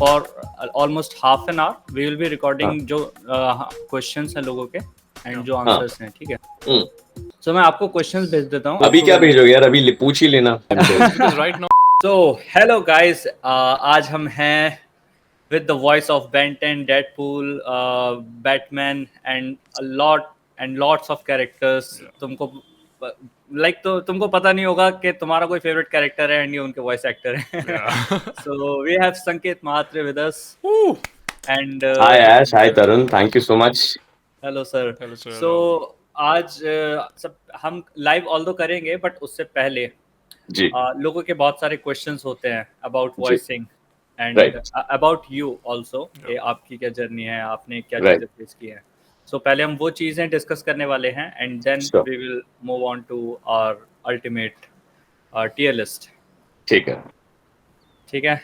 for almost half an hour. We will be recording जो questions हैं लोगों के and जो answers हैं, ठीक है? So मैं आपको questions भेज देता हूँ. अभी क्या भेजोगे यार? अभी पूछ ही लेना. Because right now, So hello guys, आज हम हैं with the voice of Ben 10, Deadpool, Batman and lots of characters. तुमको तो तुमको पता नहीं होगा कि तुम्हारा कोई फेवरेट कैरेक्टर है एंड ये उनके वॉइस एक्टर हैं. So we have Sanket Mahatre with us. And Hi Ash, hi Tarun, thank you so much. Hello sir. Hello, sir. So आज सब हम लाइव ऑल्दो करेंगे बट उससे पहले जी. लोगों के बहुत सारे क्वेश्चंस होते हैं about voicing and about you also कि आपकी क्या जर्नी है, आपने क्या चीजें फेस की हैं. सो पहले हम वो चीजें डिस्कस करने वाले हैं and then we will move on to our ultimate tier list. ठीक है.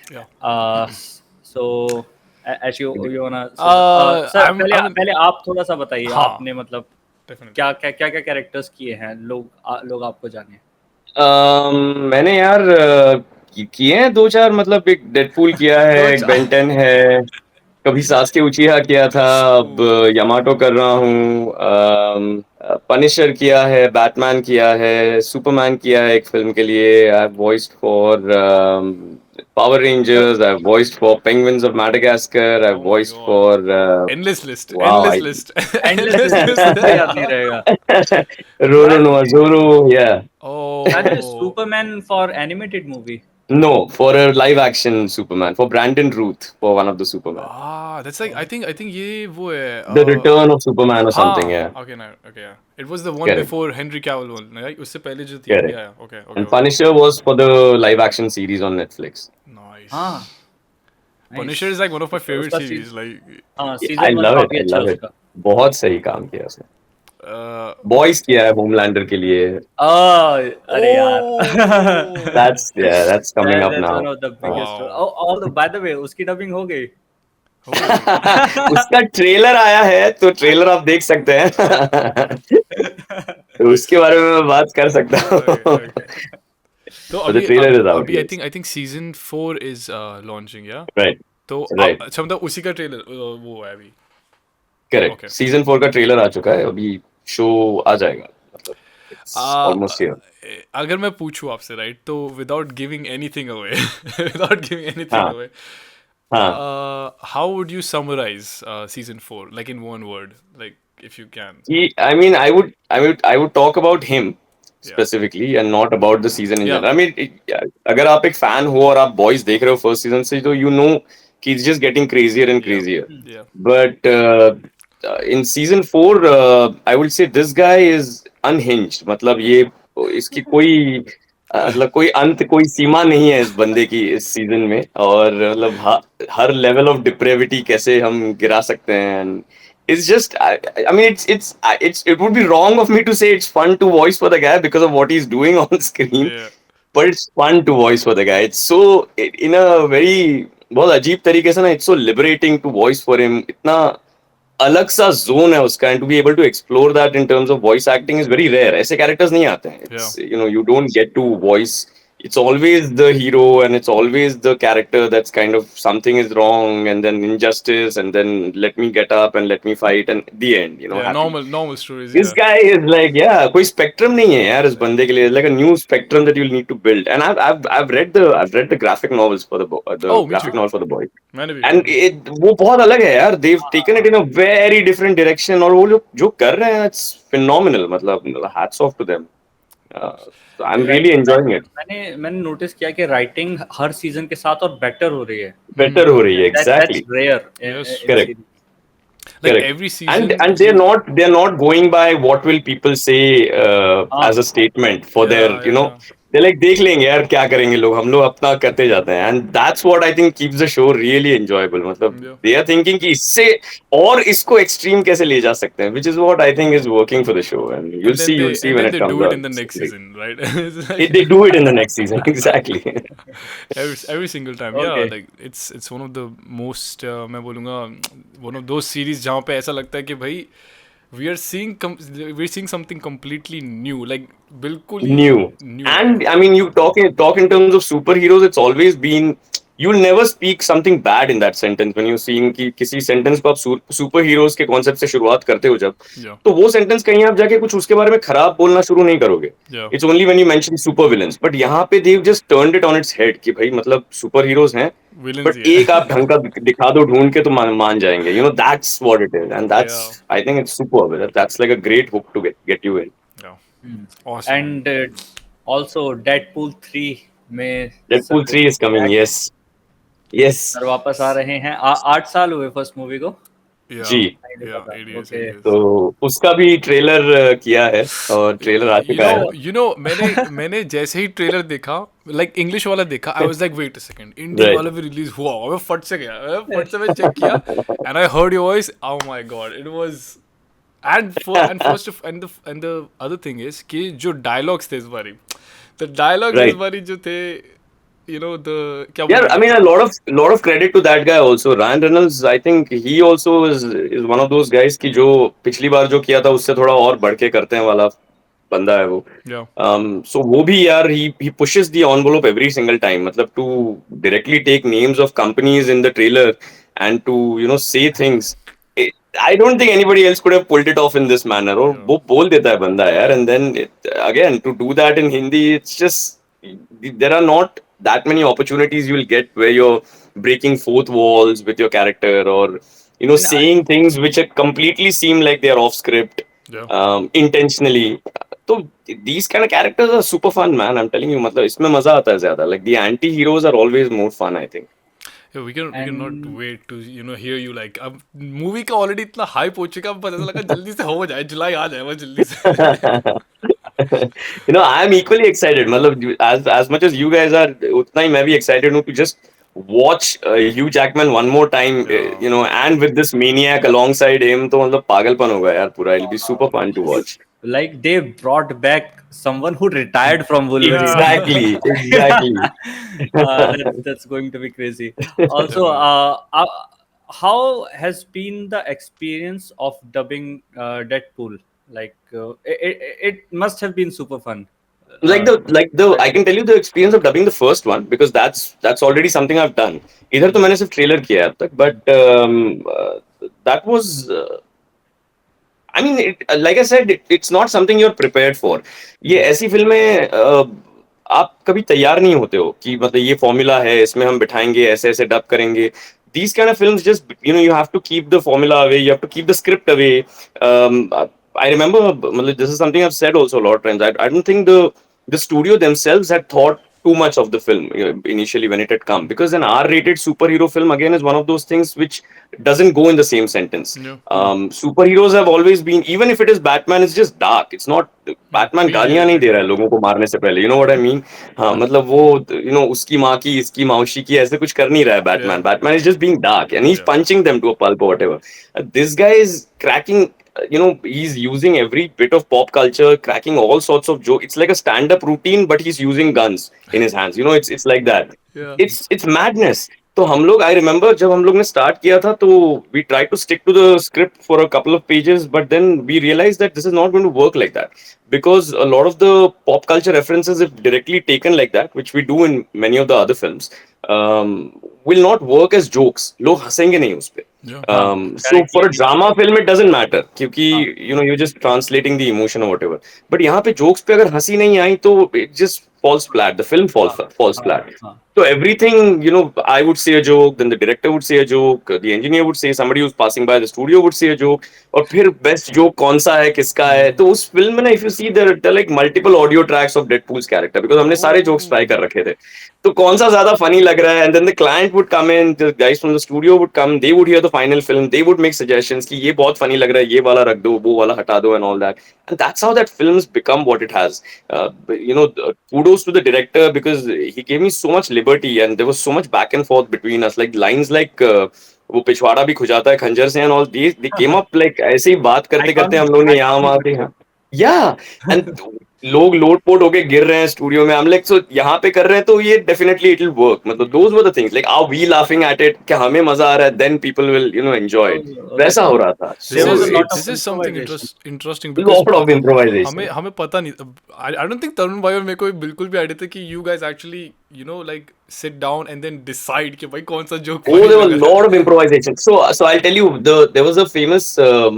So as you wanna sir पहले आप थोड़ा सा बताइए. आपने मतलब क्या कैरेक्टर्स किए हैं, लोग आपको जाने. मैंने यार किए हैं 2-4, मतलब एक डेडपूल किया है, एक बेन 10 है, कभी सास्के उचिहा किया था, अब यामाटो कर रहा हूँ, पनिशर किया है, बैटमैन किया है, सुपरमैन किया है एक फिल्म के लिए. I have voiced for Power Rangers, I've voiced for Penguins of Madagascar, I've voiced for endless list. याद नहीं रहेगा. Roronoa Zoro, yeah. Oh, that is Superman for animated movie. No, for a live action Superman, for Brandon Routh, for one of the Superman. That's like I think ये वो है. The Return of Superman or something, yeah. Okay, yeah. It was the one before Henry Cavill one, right? उससे पहले जो थी. Yeah, okay. And Punisher was for the live action series on Netflix. Nice. Punisher is like one of my favorite series. Like, I love it. बहुत सही काम किया उसने. Boys किया है होमलैंडर के लिए. अरे यार. That's coming up now. One of the biggest. By the way, उसकी डबिंग हो गई. उसका ट्रेलर आया है, तो ट्रेलर आप देख सकते हैं. तो उसके बारे में मैं बात कर सकता हूँ. तो अभी I think season 4 is launching, yeah. Right. तो अच्छा मतलब उसी का ट्रेलर वो है अभी. करेक्ट. सीजन 4 का ट्रेलर आ चुका है, अभी शो आ जाएगा. मतलब ऑलमोस्ट हियर. अगर मैं पूछूं आपसे, राइट, तो without giving anything away, how would you summarize season 4, like in one word, like if you can? I mean, I would talk about him specifically and not about the season in general. I mean, अगर आप एक fan हो और आप boys देख रहे हो first season से, तो you know कि it's just getting crazier and crazier. But in season 4, I would say this guy is unhinged. मतलब ये इसकी कोई मतलब कोई अंत, कोई सीमा नहीं है इस बंदे की इस सीजन में. और मतलब हर लेवल ऑफ डिप्रेविटी कैसे हम गिरा सकते हैं. And it's just I mean it would be wrong of me to say it's fun to voice for the guy because of what he's doing on screen. But it's fun to voice for the guy. It's so in a very बहुत अजीब तरीके से ना, it's so liberating to voice for him. इतना अलग सा zone है उसका, and to be able to explore that in terms of voice acting is very rare. ऐसे characters नहीं आते हैं. It's, you know, you don't get to voice. It's always the hero and it's always the character that's kind of something is wrong and then injustice and then let me get up and let me fight and the end, you know. Normal stories. This guy is like, कोई spectrum नहीं है यार इस बंदे के लिए. Like a new spectrum that you'll need to build. And I've read the graphic novels for the graphic novel for the boy. And वो बहुत अलग है यार. They've taken it in a very different direction. और वो जो कर रहे हैं, it's phenomenal. मतलब hats off to them. So I'm really enjoying it. मैंने नोटिस किया कि राइटिंग हर सीजन के साथ और बेटर हो रही है. Exactly. That's rare. Correct. Like every season, and they're not going by what will people say as a statement for their, you know. They're like, देख लेंगे यार क्या करेंगे लोग, हम लोग अपना करते जाते हैं. And that's what I think keeps the show really enjoyable. मतलब they are thinking कि इससे और इसको extreme कैसे ले जा सकते हैं, which is what I think is working for the show. And you'll see when it comes out. They do it in the next season, right? They do it in the next season, exactly. every single time. Yeah, like it's one of the most मैं बोलूँगा one of those series जहाँ पे ऐसा लगता है कि भाई we're seeing something completely new, like bilkul new. And I mean, you talk in terms of superheroes, it's always been you will never speak something bad in that sentence when you're seeing कि किसी sentence को आप super heroes के concept से शुरुआत करते हो जब, Yeah. तो वो सेंटेंस कहीं आप जाके कुछ उसके बारे में खराब बोलना शुरू नहीं करोगे. Yeah. It's only when you mention super villains. But यहाँ पे they've just turned it on its head कि भाई मतलब सुपर हीरोज हैं, Villains but ही है. एक आप ढंग का दिखा दो ढूंढ के तो मान जाएंगे. You know, that's what it is, and that's Yeah. I think it's superb. That's like a great hook to get you in. Yeah. Awesome. And also Deadpool 3 में Deadpool 3 is coming. Yes. Yes. Sir वापस आ रहे हैं. 8 साल हुए first movie को. Yeah. जी. Yeah. 8 years. Okay. 8 years. तो उसका भी ट्रेलर किया है और ट्रेलर आ चुका है. You know, मैंने जैसे ही ट्रेलर देखा, like इंग्लिश वाला देखा, I was like, wait a second, Indian Right. वाला भी रिलीज हुआ, मैं फट से गया, फट से मैं चेक किया, and I heard your voice, oh my god, it was, and the other thing is कि जो dialogues थे इस बारी, the dialogues Right. इस बारी जो थे, you know, the क्या Yeah, बोलते I mean a lot of credit to that guy also. Ryan Reynolds, I think he also is one of those guys कि जो पिछली बार जो किया था उससे थोड़ा और बढ़ के करते हैं वाला बंदा है वो. Yeah. So वो भी यार he pushes the envelope every single time. मतलब to directly take names of companies in the trailer and to say things. I don't think anybody else could have pulled it off in this manner. और वो बोल देता है बंदा यार, and then again to do that in Hindi, it's just there are not that many opportunities you will get where you're breaking fourth walls with your character or saying things which completely seem like they're off script. Yeah. Intentionally. So these kind of characters are super fun, man. I'm telling you, मतलब इसमें मजा आता है ज़्यादा. Like the anti-heroes are always more fun, I think. Yeah, we cannot wait to hear you like अब movie का already इतना hype हो चुका, अब पता लगा जल्दी से हो जाए, जुलाई आ जाए बस जल्दी से. I'm equally excited. मतलब as much as you guys are, उतना ही मैं भी excited हूँ to just watch Hugh Jackman one more time. And with this maniac alongside him, तो मतलब पागलपन होगा यार पूरा. It'll be super fun to watch. Like they brought back someone who retired from Wolverine. Exactly. That's going to be crazy. Also, how has been the experience of dubbing Deadpool? Like it must have been super fun. Like the I can tell you the experience of dubbing the first one because that's already something I've done. इधर तो मैंने सिर्फ trailer किया है अब तक, but that was I mean, like I said, it's not something you're prepared for. ये ऐसी फिल्में आप कभी तैयार नहीं होते हो कि मतलब ये फॉर्मूला है, इसमें हम बिठाएंगे, ऐसे ऐसे डब करेंगे. These kind of films just you have to keep the formula away, you have to keep the script away. I remember, this is something I've said also a lot of times. I don't think the studio themselves had thought too much of the film initially when it had come, because an R-rated superhero film again is one of those things which doesn't go in the same sentence. Yeah. Superheroes have always been, even if it is Batman, it's just dark. It's not Batman गालियां नहीं दे रहा है लोगों को मारने से पहले. You know what I mean? हाँ, मतलब वो उसकी माँ की, इसकी मौसी की ऐसे कुछ कर नहीं रहा है Batman. Yeah. Batman is just being dark and he's Yeah. punching them to a pulp or whatever. This guy is cracking. He's using every bit of pop culture, cracking all sorts of jokes. It's like a stand-up routine, but he's using guns in his hands. It's like that. Yeah. It's madness. तो हम लोग, I remember जब हम लोग ने start किया था, तो we tried to stick to the script for a couple of pages, but then we realized that this is not going to work like that, because a lot of the pop culture references, if directly taken like that, which we do in many of the other films, will not work as jokes. लोग हंसेंगे नहीं उस पे. Yeah. So for a drama film it doesn't matter क्योंकि you're just translating the emotion or whatever. But यहाँ पे jokes पे अगर हंसी नहीं आई तो it just falls flat. The film falls flat. So everything, I would say a joke, then the director would say a joke, the engineer would say, somebody who's passing by the studio would say a joke, और फिर best joke कौन सा है, किसका है. तो उस film में ना, if you see, there are like multiple audio tracks of Deadpool's character, because हमने सारे jokes try कर रखे थे. तो कौन सा ज्यादा funny लग रहा है, and then the client would come in, the guys from the studio would come, they would hear the final film, they would make suggestions कि ये बहुत funny लग रहा है, ये वाला रख दो, वो वाला हटा दो, and all that. And that's how that film's become what it has. Kudos to the director, because he gave me so much liberty and there was so much back and forth between us. Like lines like वो पिछवाड़ा भी खुजाता है खंजर से, and all they came up like ऐसे ही बात करते करते हम लोग ने यहाँ वहाँ पे. Yeah, and लोग लोटपोट होके गिर रहे हैं स्टूडियो में, हम लाइक सो यहाँ पे कर रहे हैं तो ये डेफिनेटली इट विल वर्क, मतलब those were the things, like are we laughing at it, क्या हमें मजा आ रहा है, then people will enjoy it, वैसा हो रहा था. This So There was a is lot of this is something improvisation. interesting because lot of हमें improvisation. हमें पता नहीं. I don't think तरुण भाई और मेरे को बिल्कुल भी आइडिया था कि you guys actually like sit down and then decide कि भाई कौन सा joke Oh, funny there was लग a रहा lot of improvisation. So I'll tell you, there was a famous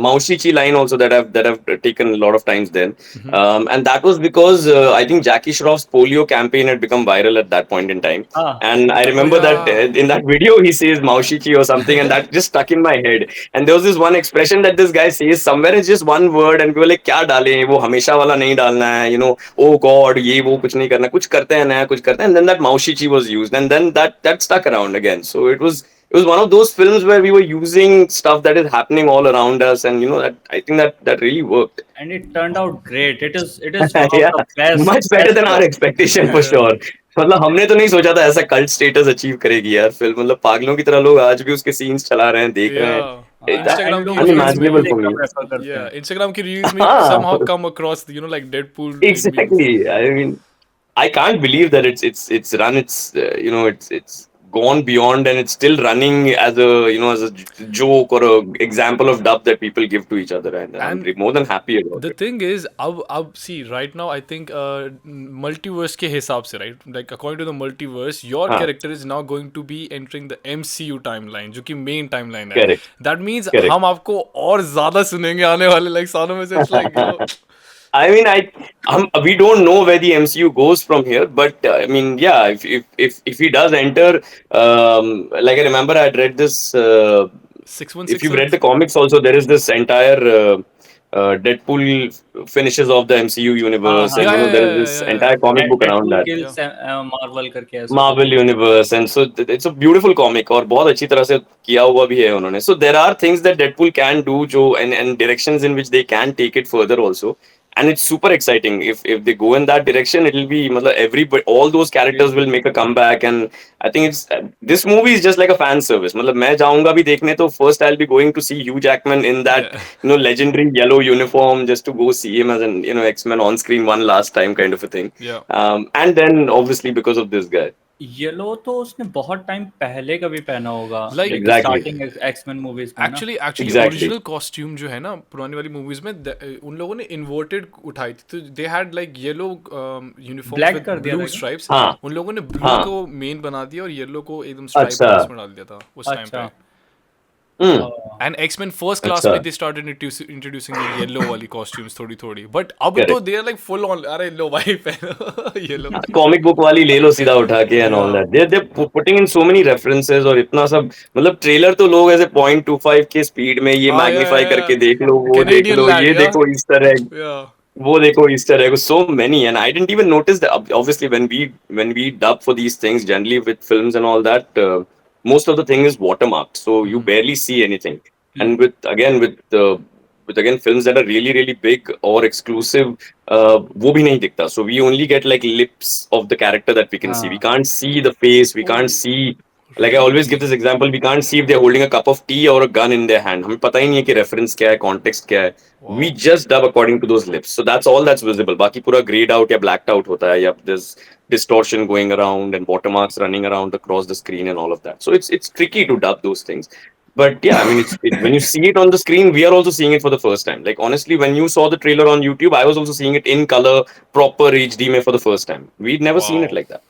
Maushi line also that I've taken a lot of times then, है. and that was because I think Jackie Shroff's polio campaign had become viral at that point in time, Ah, and I Oh remember that yeah. in that video he says Maushi or something, and that just stuck in my head. And there was this one expression that this guy says somewhere, it's just one word, and we were like, क्या डालें? वो हमेशा वाला नहीं डालना है, oh God, ये वो कुछ नहीं करना, कुछ करते हैं नया कुछ करते हैं, and then that Maushi was used, and then that stuck around again. So it was one of those films where we were using stuff that is happening all around us, and that I think that really worked. and it turned out great. It is one of Yeah, the best much better best. than our expectation for Yeah. sure. मतलब हमने तो नहीं सोचा था ऐसा cult status achieve करेगी यार film, मतलब पागलों की तरह लोग आज भी उसके सीन्स चला रहे हैं, देख रहे हैं. Yeah. And Instagram की लोग उसको reels में Unimaginable for remake me. का prefer करते yeah हैं. Instagram की reels में हाँ, somehow come across like Deadpool memes. exactly. I mean, I can't believe that it's run its it's gone beyond, and it's still running as a as a joke or a example of dub that people give to each other, and I'm And more than happy about the it. thing is, अब see right now I think multiverse के हिसाब से right, like according to the multiverse, your हाँ, character is now going to be entering the MCU timeline, जो कि main timeline है. correct, That means correct. हम आपको और ज़्यादा सुनेंगे आने वाले like सालों में से. It's like I mean, we don't know where the MCU goes from here, but I mean, yeah, if he does enter, like I remember I had read this. If 616 you've read the comics, also there is this entire Deadpool finishes of the MCU हाँ universe, हाँ and Yeah, yeah, हाँ. there is yeah, this yeah, yeah, yeah. entire comic book around Deadpool that. Yeah. kills Marvel करके ऐसा कुछ. Marvel universe, and so it's a beautiful comic और बहुत अच्छी तरह से किया हुआ भी है उन्होंने. So there are things that Deadpool can do जो and directions in which they can take it further also, and it's super exciting if they go in that direction. It'll be मतलब all those characters will make a comeback, and I think it's this movie is just like a fan service. मतलब मैं जाऊंगा भी देखने तो first I'll be going to see Hugh Jackman in that Yeah. legendary yellow uniform just to go see him as an X-Men on screen one last time kind of a thing. Yeah. And then obviously because of this guy. Yellow तो उसने बहुत time पहले कभी पहना होगा, Like- like Exactly. starting X-Men movies में ना. Actually Exactly. original costume जो है ना पुरानी वाली movies में उन लोगों ने inverted उठाई थी, तो they had like yellow uniform Black with कर दिया blue था क्या? stripes. हाँ. उन लोगों ने blue हाँ. को main बना दिया और yellow को एकदम stripe अच्छा. वाला उसमें डाल दिया था उस time अच्छा. पे. Hmm. And X-Men first class अच्छा. में they started introducing the yellow वाली costumes थोड़ी. But अब Correct. तो they are like full on, अरे लो भाई पहनो yellow. कॉमिक बुक वाली ले लो सीधा उठा के and all Yeah. That they putting in so many references, और इतना सब मतलब ट्रेलर तो लोग ऐसे 0.25 के स्पीड में ये हाँ, मैग्नीफाई yeah. करके देख लो, वो देख Canadian लो, lad, ये yeah. देखो ईस्टर एग, Yeah. वो देखो Easter egg, so many, and I didn't even notice that. Obviously when we dub for these things generally with films and all that, most of the thing is watermarked, so you barely see anything. And with again films that are really really big or exclusive, वो भी नहीं दिखता, so we only get like lips of the character that we can see. We can't see the face, we can't see, like I always give this example, we can't see if they're holding a cup of tea or a gun in their hand. हमें पता ही नहीं है कि reference क्या है, context क्या है. We just dub according to those lips, so that's all that's visible. बाकी पूरा grayed out या blacked out होता है, या there's distortion going around and watermarks running around across the screen and all of that. So it's tricky to dub those things. But yeah, I mean, when you see it on the screen, we are also seeing it for the first time. Like honestly, when you saw the trailer on YouTube, I was also seeing it in color, proper HD में for the first time. We'd never seen it Wow. like that.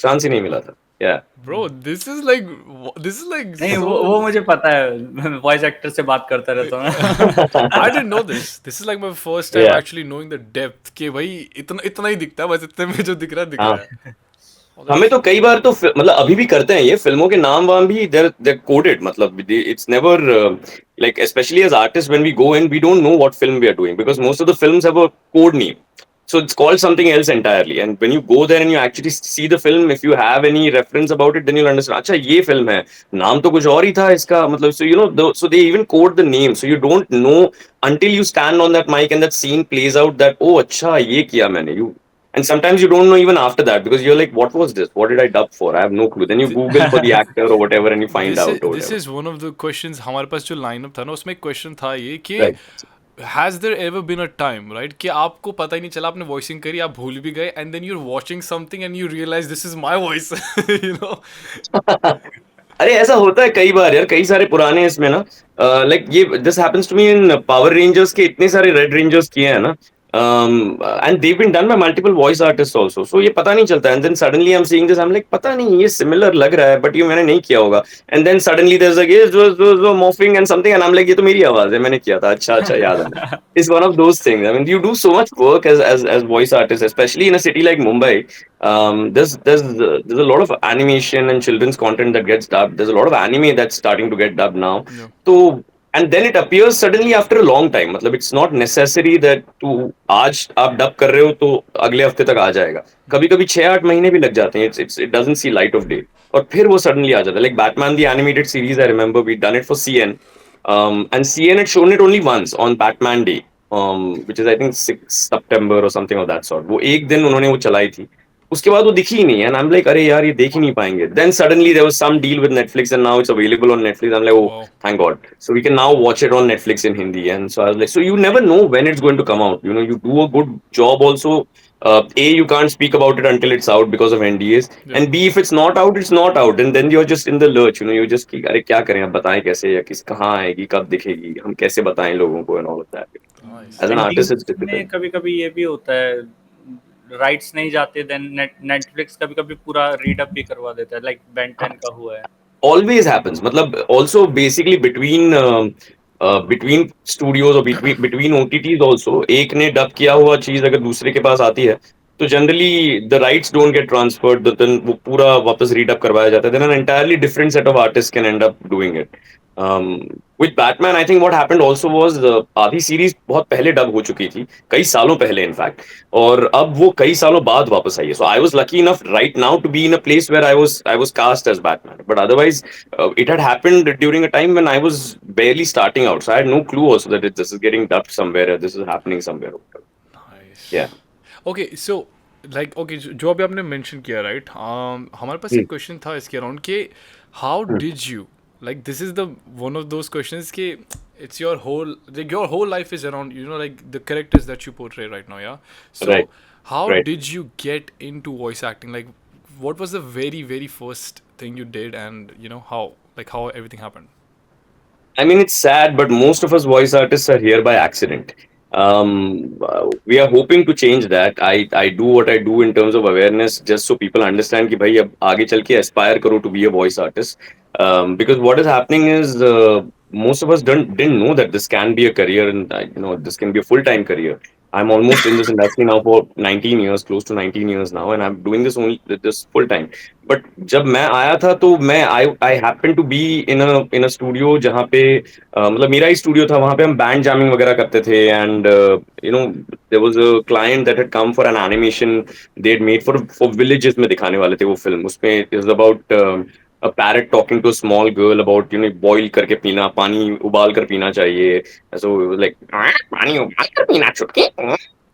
Chance ही नहीं मिला था. Yeah. Bro, this is like नहीं so... वो मुझे पता है, voice actor से बात करता रहता हूँ. I didn't know this. This is like my first time Yeah. actually knowing the depth कि भाई इतना ही दिखता है, बस इतने में जो दिख रहा हाँ. है. हमें तो कई बार तो मतलब अभी भी करते हैं ये, फिल्मों के नाम वाम भी they're coded, मतलब it's never like especially as artists when we go in we don't know what film we are doing because most of the films have a code name, so it's called something else entirely, and when you go there and you actually see the film, if you have any reference about it then you'll understand अच्छा ये film है, नाम तो कुछ और ही था इसका, मतलब so so they even code the name, so you don't know until you stand on that mic and that scene plays out that oh अच्छा ये किया मैंने. And sometimes you don't know even after that because you're like, what was this? What did I dub for? I have no clue. Then you Google for the actor or whatever and you find out. Or This whatever. is one of the questions. हमारे पास जो lineup था ना उसमें एक question था ये कि Right. has there ever been a time, right, कि आपको पता ही नहीं चला, आपने voicing करी, आप भूल भी गए, and then you're watching something and you realize this is my voice, you know? अरे ऐसा होता है कई बार यार, कई सारे पुराने इसमें ना, लाइक ये this happens to me in Power Rangers के इतने सारे रेड रेंजर्स किए हैं ना, and they been done by multiple voice artist also, so ये पता नहीं चलता, and then suddenly I am seeing this, I am like पता नहीं ये सिमिलर लग रहा है बट ये मैंने नहीं किया होगा, and then suddenly there is a guess morphing and something, and I am like ये तो मेरी आवाज है, मैंने किया था, अच्छा अच्छा याद है. It's one of those things. I mean, you do so much work as voice artists, especially in a city like Mumbai. There's a lot of animation and children's content that gets dubbed. There's a lot of anime that's starting to get dubbed now. Yeah. So and then it appears suddenly after a long time. मतलब it's not necessary that to आज आप dub कर रहे हो तो अगले हफ्ते तक आ जाएगा. कभी-कभी 6-8 महीने भी लग जाते हैं. It doesn't see light of day. और फिर वो suddenly आ जाता है. Like Batman the animated series, I remember we done it for CN. And CN had shown it only once on Batman Day, which is I think 6 September or something of that sort. वो एक दिन उन्होंने वो चलाई थी. उसके बाद वो दिखी ही नहीं, and I'm like अरे यार ये देख ही नहीं पाएंगे. Then suddenly there was some deal with Netflix and now it's available on Netflix. I'm like, oh, Wow. thank God. So we can now watch it on Netflix in Hindi. And so I was like, so you never know when it's going to come out. You know, you do a good job also. A, you can't speak about it until it's out because of NDAs. Yeah. And B, if it's not out, it's not out. And then you're just in the lurch. You know, you're just कि अरे क्या करें, अब बताएं कैसे, या किस कहाँ आएगी, कब दिखेगी, हम कैसे बताएं लोगों को, and all of that. Nice. As an artist, it's में difficult. कभी-कभी ये भी होता है, राइट्स नहीं जाते, देन नेटफ्लिक्स कभी-कभी पूरा रीडअप भी करवा देता है, लाइक बेन 10 का हुआ है. Always happens. मतलब also basically between studios or between OTTs also, एक ने डब किया हुआ चीज अगर दूसरे के पास आती है तो generally the rights don't get transferred, then वो पूरा वापस रीडअप करवाया जाता है, then an entirely different set of artist can end up doing it. With Batman I think what happened also was आधी सीरीज बहुत पहले डब हो चुकी थी, कई सालों पहले इनफैक्ट, और अब वो कई सालों बाद वापस आई है. So I was lucky enough right now to be in a place where I was cast as Batman, but otherwise it had happened during a time when I was barely starting out, so I had no clue also that this is getting dubbed somewhere or this is happening somewhere. Nice. Yeah. Okay, so like okay, जो अभी आपने mention किया, right? हमारे पास एक question था इसके around कि how did you, like this is the one of those questions कि it's your whole, like your whole life is around, you know, like the characters that you portray right now, yeah? So Right. how Right. did you get into voice acting? Like what was the very, very first thing you did, and you know how everything happened? I mean, it's sad, but most of us voice artists are here by accident. We are hoping to change that. I do what I do in terms of awareness, just so people understand कि भाई अब आगे चल के aspire करो to be a voice artist. Because what is happening is most of us didn't know that this can be a career, and this can be a full-time career. I'm almost in this industry now for 19 years, close to 19 years now, and I'm doing this full time. But जब मैं आया था तो I happened to be in a studio जहाँ पे मतलब मेरा ही studio था, वहाँ पे हम बैंड जैमिंग वगैरह करते थे, and there was a client that had come for an animation they had made for villages में दिखाने वाले थे वो फिल्म. उसमें it was about a parrot talking to a small girl about boil करके पीना, पानी उबाल कर पीना चाहिए. So it was like पानी उबाल कर पीना चुटकी,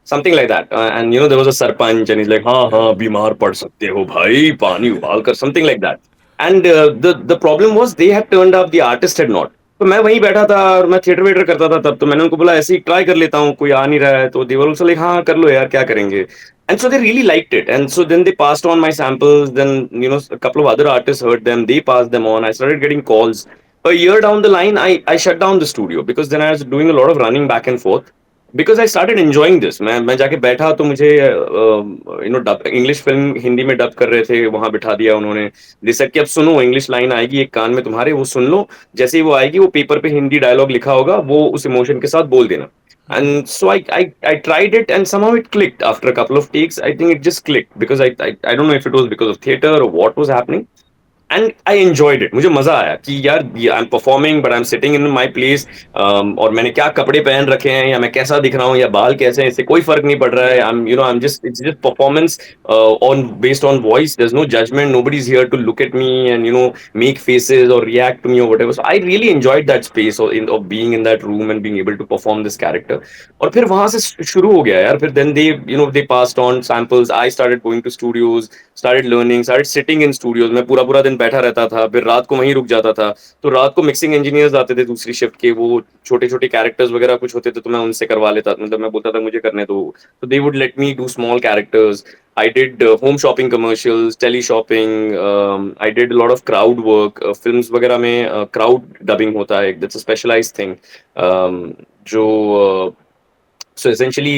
something like that. And there was a sarpanch and he's like हाँ बीमार पड़ सकते हो भाई पानी उबाल कर, something like that. And the problem was they had turned up, the artist had not. तो मैं वहीं बैठा था और मैं थिएटर वेटर करता था तब, तो मैंने उनको बोला ऐसे ही ट्राई कर लेता हूँ, कोई आ नहीं रहा है, तो they were also like हाँ कर लो यार क्या करेंगे. And so they really liked it. And so then they passed on my samples. Then, a couple of other artists heard them. They passed them on. I started getting calls. A year down the line, I shut down the studio because then I was doing a lot of running back and forth. Because I started enjoying this. मैं जाके बैठा तो मुझे dub English film Hindi में dub कर रहे थे, वहां बिठा दिया उन्होंने. दे सेड कि अब सुनो इंग्लिश लाइन आएगी एक कान में तुम्हारे, वो सुन लो, जैसे ही वो आएगी वो पेपर पे हिंदी डायलॉग लिखा होगा, वो उस इमोशन के साथ बोल देना. And so I tried it and somehow it clicked after a couple of takes. I think it just clicked because I don't know if it was because of theater or what was happening. And I enjoyed it. मुझे मजा आया कि यार I'm performing but I'm sitting in my place, और मैंने क्या कपड़े पहन रखे हैं या मैं कैसा दिख रहा हूँ या बाल कैसे हैं, इससे कोई फर्क नहीं पड़ रहा है. I'm just, it's just performance based on voice. There's no judgment. Nobody's here to look at me and make faces or react to me or whatever. So I really enjoyed that space of being in that room and being able to perform this character. और फिर वहां से शुरू हो गया यार. फिर then they passed on samples. I started going to studios, started learning, started sitting in studios. मैं पूरा दिन बैठा रहता था, फिर रात को वहीं रुक जाता था। तो रात को मिक्सिंग इंजीनियर्स आते थे दूसरी शिफ्ट के, वो छोटे छोटे कैरेक्टर्स वगैरह कुछ होते थे तो मैं उनसे करवा लेता, मतलब मैं बोलता था मुझे करने दो, तो they would let me do small characters. I did home shopping commercials, tele shopping. I did a lot of crowd work. Films वगैरह में crowd dubbing होता है, that's a specialized thing. जो so essentially,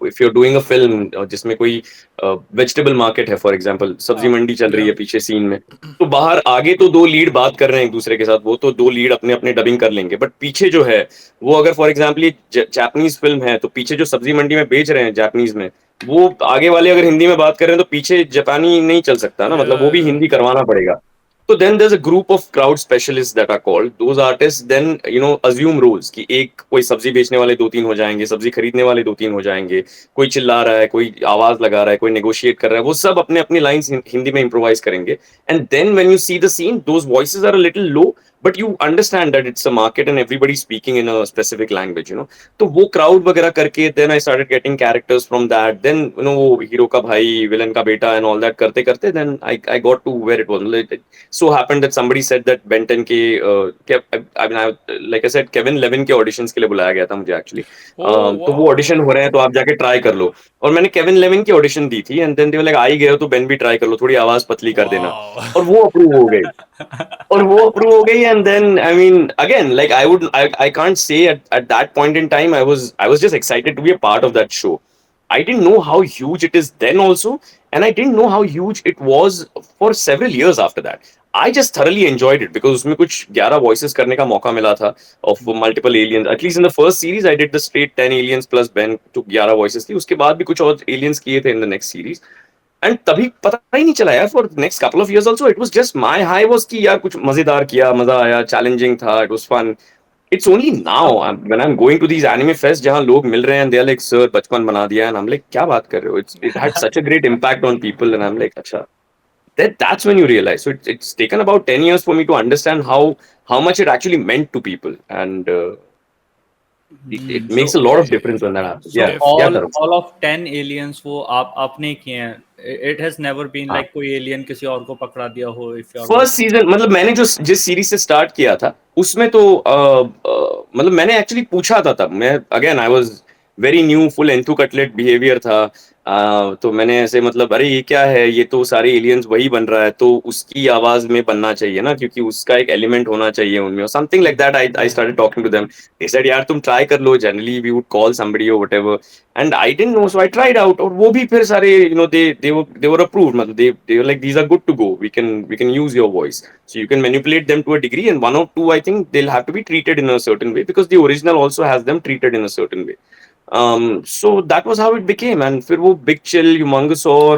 if you're doing a film जिसमें कोई vegetable market है, for example सब्जी मंडी चल रही है पीछे सीन में, तो बाहर आगे तो दो लीड बात कर रहे हैं एक दूसरे के साथ, वो तो दो लीड अपने अपने डबिंग कर लेंगे, बट पीछे जो है वो अगर फॉर एग्जांपल ये जापानीज फिल्म है तो पीछे जो सब्जी मंडी में बेच रहे हैं जापानीज में, वो आगे वाले अगर हिंदी में बात कर रहे हैं तो पीछे जापानी नहीं चल सकता ना, मतलब वो भी हिंदी करवाना पड़ेगा। So then there's a group of crowd specialists that are called. Those artists then, assume roles कि एक कोई सब्जी बेचने वाले दो तीन हो जाएंगे, सब्जी खरीदने वाले दो तीन हो जाएंगे, कोई चिल्ला रहा है, कोई आवाज लगा रहा है, कोई नेगोशिएट कर रहा है, वो सब अपने अपनी लाइंस हिंदी में इम्प्रोवाइज करेंगे। And then when you see the scene, those voices are a little low, but you understand that it's a market and everybody speaking in a specific language, तो वो क्राउड वगैरह करके then I started getting characters from that, then वो hero का भाई, villain का बेटा and all that करते करते then I got to where it was. So happened that somebody said that Ben 10 के I mean like I said Kevin 11 के auditions के लिए बुलाया गया था मुझे एक्चुअली। तो वो ऑडिशन हो रहे हैं तो आप जाके ट्राई कर लो, और मैंने Kevin 11 की ऑडिशन दी थी and then they were like आई गए हो तो बेन भी ट्राई कर लो, थोड़ी आवाज पतली कर देना, और वो अप्रूव हो गई। और वो अप्रूव हो गई and then I mean again like I can't say at that point in time I was just excited to be a part of that show. I didn't know how huge it is then also, and I didn't know how huge it was for several years after that. I just thoroughly enjoyed it because उसमें कुछ 11 voices करने का मौका मिला था of multiple aliens. At least in the first series, I did the straight 10 aliens plus Ben, तो 11 voices थी। उसके बाद भी कुछ और aliens किए थे in the next series. And तभी पता ही नहीं चला यार, for next couple of years also it was just my high was कि यार कुछ मजेदार किया, मजा आया, चैलेंजिंग था, it was fun. It's only now when I am going to these anime fest जहां लोग मिल रहे हैं, दे आर लाइक सर बचपन बना दिया, एंड आई एम लाइक क्या बात कर रहे हो, it had such a great impact on people, and I am like अच्छा, that's when you realize. So it's taken about 10 years for me to understand how much it actually meant to people, and it makes a lot of difference when that happens. So Yeah, all of 10 aliens वो आपने किए हैं, it has never been like कोई alien किसी और को पकड़ा दिया हो? फर्स्ट सीजन मतलब मैंने जो जिस सीरीज से स्टार्ट किया था उसमें तो मतलब मैंने एक्चुअली पूछा था, तब मैं again I was very new, full enthu cutlet behaviour था। तो मैंने ऐसे मतलब अरे ये क्या है, ये तो सारे एलियंस वही बन रहा है, तो उसकी आवाज में बनना चाहिए ना, क्योंकि उसका एक एलिमेंट होना चाहिए उनमें, something like that. I started talking to them, they said यार तुम ट्राई कर लो, generally we would call somebody और whatever, and I didn't know, so I tried out, और वो भी फिर सारे दे वर अप्रूव्ड, मतलब they were like these are good to go, we can use your voice, so you can manipulate them to a degree, and one or two I think they'll have to be treated in a certain way because the original also has them treated in a certain way. So that was how it became, and फिर वो Big Chill, Humongousaur,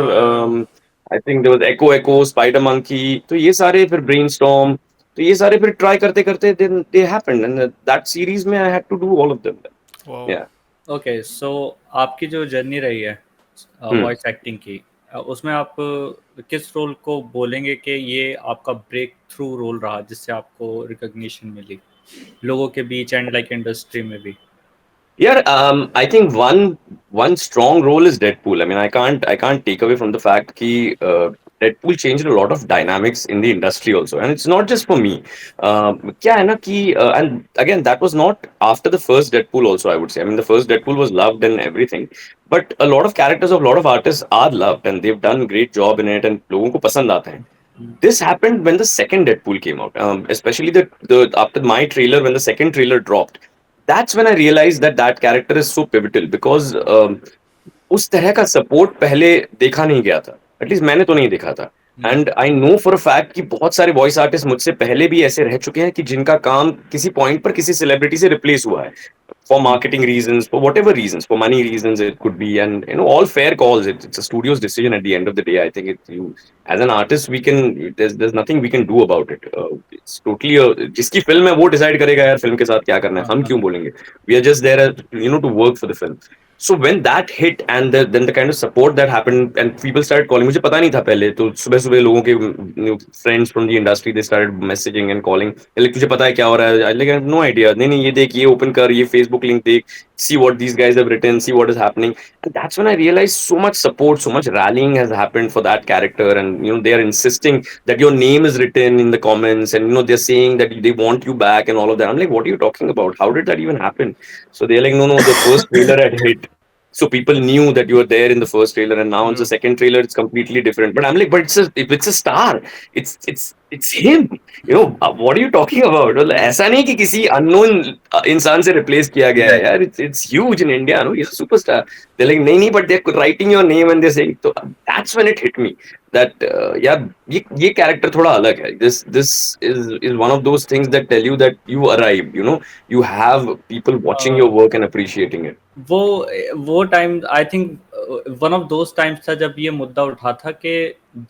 I think there was Echo, Spider Monkey, तो ये सारे फिर Brainstorm, तो ये सारे फिर try करते करते then they happened, and that series में I had to do all of them. Wow. Yeah. Okay, so आपकी जो जर्नी रही है वॉइस एक्टिंग की, उसमें आप किस रोल को बोलेंगे कि ये आपका ब्रेक थ्रू रोल रहा जिससे आपको रिकॉग्निशन मिली लोगों के बीच एंड लाइक इंडस्ट्री में भी? Yeah, I think one strong role is Deadpool. I mean, I can't take away from the fact that Deadpool changed a lot of dynamics in the industry also, and it's not just for me. क्या है ना कि and again that was not after the first Deadpool also, I would say. I mean, the first Deadpool was loved and everything, but a lot of characters of a lot of artists are loved and they've done great job in it, and लोगों को पसंद आते हैं. This happened when the second Deadpool came out, especially the after my trailer, when the second trailer dropped. That's when I realized that character is so pivotal because उस तरह का support पहले देखा नहीं गया था, एटलीस्ट मैंने तो नहीं देखा था। And I know for a fact कि बहुत सारे वॉइस आर्टिस्ट मुझसे पहले भी ऐसे रह चुके हैं कि जिनका काम किसी पॉइंट पर किसी सेलिब्रिटी से रिप्लेस हुआ है, for marketing reasons, for whatever reasons, for money reasons it could be, and all fair calls. It's a studio's decision at the end of the day. I think as an artist there's nothing we can do about it. It's totally जिसकी film है वो decide करेगा यार film के साथ क्या करना है, हम क्यों बोलेंगे? We are just there to work for the film. So when that hit and then the kind of support that happened and people started calling, मुझे पता नहीं था पहले तो सुबह सुबह लोगों के friends from the industry they started messaging and calling like तुझे पता है क्या हो रहा है? I have no idea. नहीं नहीं ये देख ये open कर ये Facebook link देख, see what these guys have written, see what is happening. And that's when I realized so much support, so much rallying has happened for that character, and they are insisting that your name is written in the comments, and they're saying that they want you back and all of that. I'm like, what are you talking about? How did that even happen? So they're like, no, no, the first trailer had hit. So people knew that you were there in the first trailer, and now in the second trailer, it's completely different. But I'm like, but it's a star. It's him. What are you talking about? मतलब ऐसा नहीं कि किसी unknown इंसान से replace किया गया है यार. It's huge in India. No, he's a superstar. They're like नहीं नहीं, but they're writing your name and they're saying. So that's when it hit me that यार ये character थोड़ा अलग है. This is one of those things that tell you that you arrived. You have people watching your work and appreciating it. वो time I think one of those times था जब ये मुद्दा उठा था कि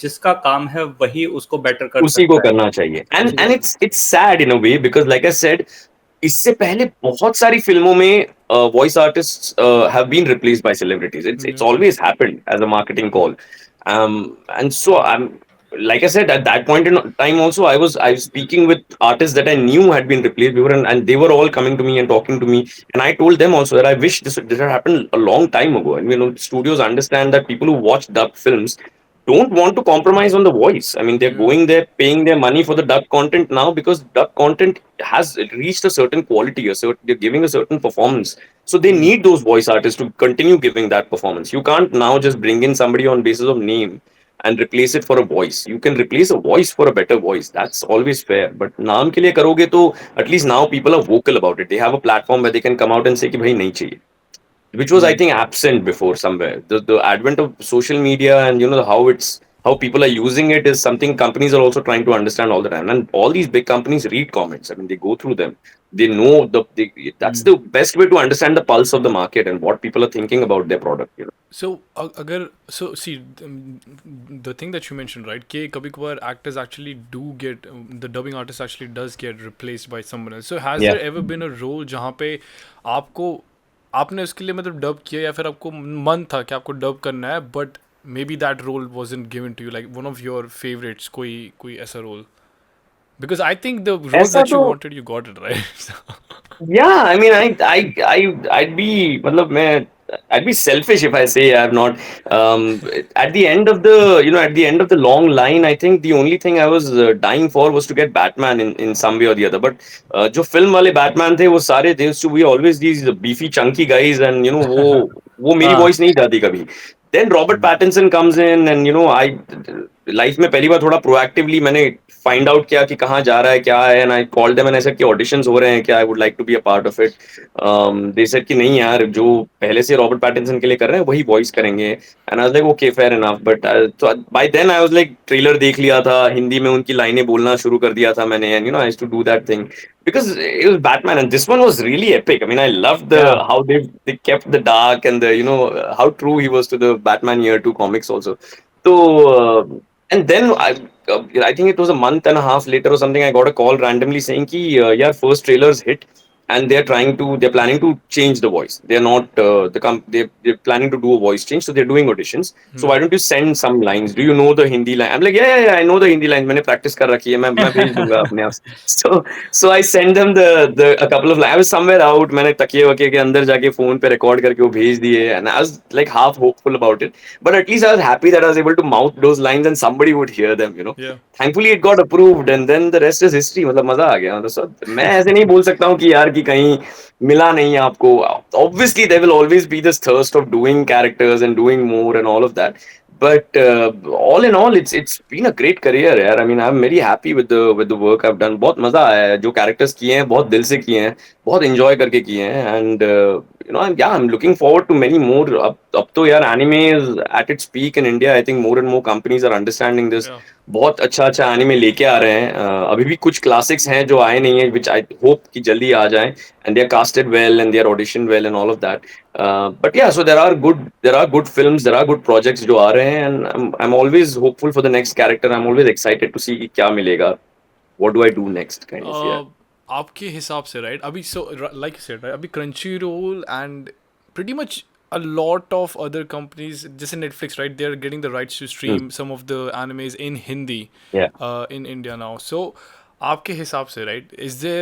जिसका काम है वही उसको बेटर कर उसी को करना चाहिए. And it's sad in a way because like I said, इससे पहले बहुत सारी फिल्मों में voice artists have been replaced by celebrities. It's always happened as a marketing call. And so like I said, at that point in time also, I was speaking with artists that I knew had been replaced before, and they were all coming to me and talking to me, and I told them also that I wish this had happened a long time ago. And studios understand that people who watch dub films don't want to compromise on the voice. I mean, they're going there, paying their money for the dub content now because dub content has reached a certain quality, they're giving a certain performance. So they need those voice artists to continue giving that performance. You can't now just bring in somebody on basis of name and replace it for a voice. You can replace a voice for a better voice. That's always fair. But नाम के लिए करोगे तो at least now people are vocal about it. They have a platform where they can come out and say कि भाई नहीं चाहिए. Which was I think absent before somewhere. The advent of social media and how people are using it is something companies are also trying to understand all the time. And all these big companies read comments. I mean, they go through them. They know that's the best way to understand the pulse of the market and what people are thinking about their product. So, see, the thing that you mentioned, right? कि कभी-कभार actors actually do get the dubbing artist actually does get replaced by someone else. So, has there ever been a role जहाँ पे आपने उसके लिए मतलब dub किया या फिर आपको मन था कि आपको डब करना है, but maybe that role wasn't given to you, like one of your favorites, कोई ऐसा role? Because I think the role that you wanted, you got it, right? Yeah, I mean, I'd be, मतलब I'd be selfish if I say I've not. At the end of the long line, I think the only thing I was dying for was to get Batman in some way or the other. But जो film वाले Batman थे, वो सारे they used to be always these beefy, chunky guys, and वो मेरी voice नहीं जाती कभी. Then Robert Pattinson comes in, and I life में पहली बार थोड़ा proactively मैंने find out किया कि कहाँ जा रहा है क्या है, and I called them and I said कि auditions हो रहे हैं क्या, I would like to be a part of it. They said कि नहीं यार, जो पहले से Robert Pattinson के लिए कर रहे हैं वही voice करेंगे. And I was like okay, fair enough. But so by then I was like trailer देख लिया था, हिंदी में उनकी लाइनें बोलना शुरू कर दिया था मैंने, and I used to do that thing because it was Batman, and this one was really epic. I mean, I loved how they kept the dark and the how true he was to the Batman Year 2 comics also. So and then I think it was a month and a half later or something, I got a call randomly saying ki yeah, first trailers hit and they're planning to change the voice. They're not they're planning to do a voice change, so they're doing auditions. So why don't you send some lines? Do you know the Hindi line? I'm like yeah, I know the Hindi line. मैंने practice कर रखी है, मैं भेज दूंगा अपने आप से. So I sent them a couple of lines. I was somewhere out, मैंने तकिए वकिए के अंदर जाके phone पे record करके वो भेज दिए, and I was like half hopeful about it. But at least I was happy that I was able to mouth those lines and somebody would hear them. Yeah. Thankfully it got approved, and then the rest is history. मतलब मजा आ गया. So मैं ऐसे नहीं बोल सकता हूँ कि यार कि कहीं मिला नहीं आपको. Obviously there will always be this thirst of doing characters and doing more and all of that. But all in all, it's been a great career, यार. I mean, I'm very happy with the work I've done. बहुत मजा आया है. जो characters किए हैं बहुत दिल से किए हैं, बहुत enjoy करके किए हैं, and I'm looking forward to many more. अब तो यार anime is at its peak in India. I think more and more companies are understanding this. Yeah. बहुत अच्छा anime लेके आ रहे हैं. अभी भी कुछ classics हैं जो आए नहीं हैं, which I hope कि जल्दी आ जाएं, and they're casted well and they're auditioned well and all of that. But yeah, so there are good films, there are good projects जो आ रहे हैं, and I'm always hopeful for the next character. I'm always excited to see कि क्या मिलेगा. What do I do next, kind of. Yeah. आपके हिसाब से, right? अभी so like you said, right? अभी Crunchyroll and pretty much a lot of other companies, just in Netflix, right? They're getting the rights to stream some of the animes in Hindi Yeah. in India now. So, आपके हिसाब से, right? Is there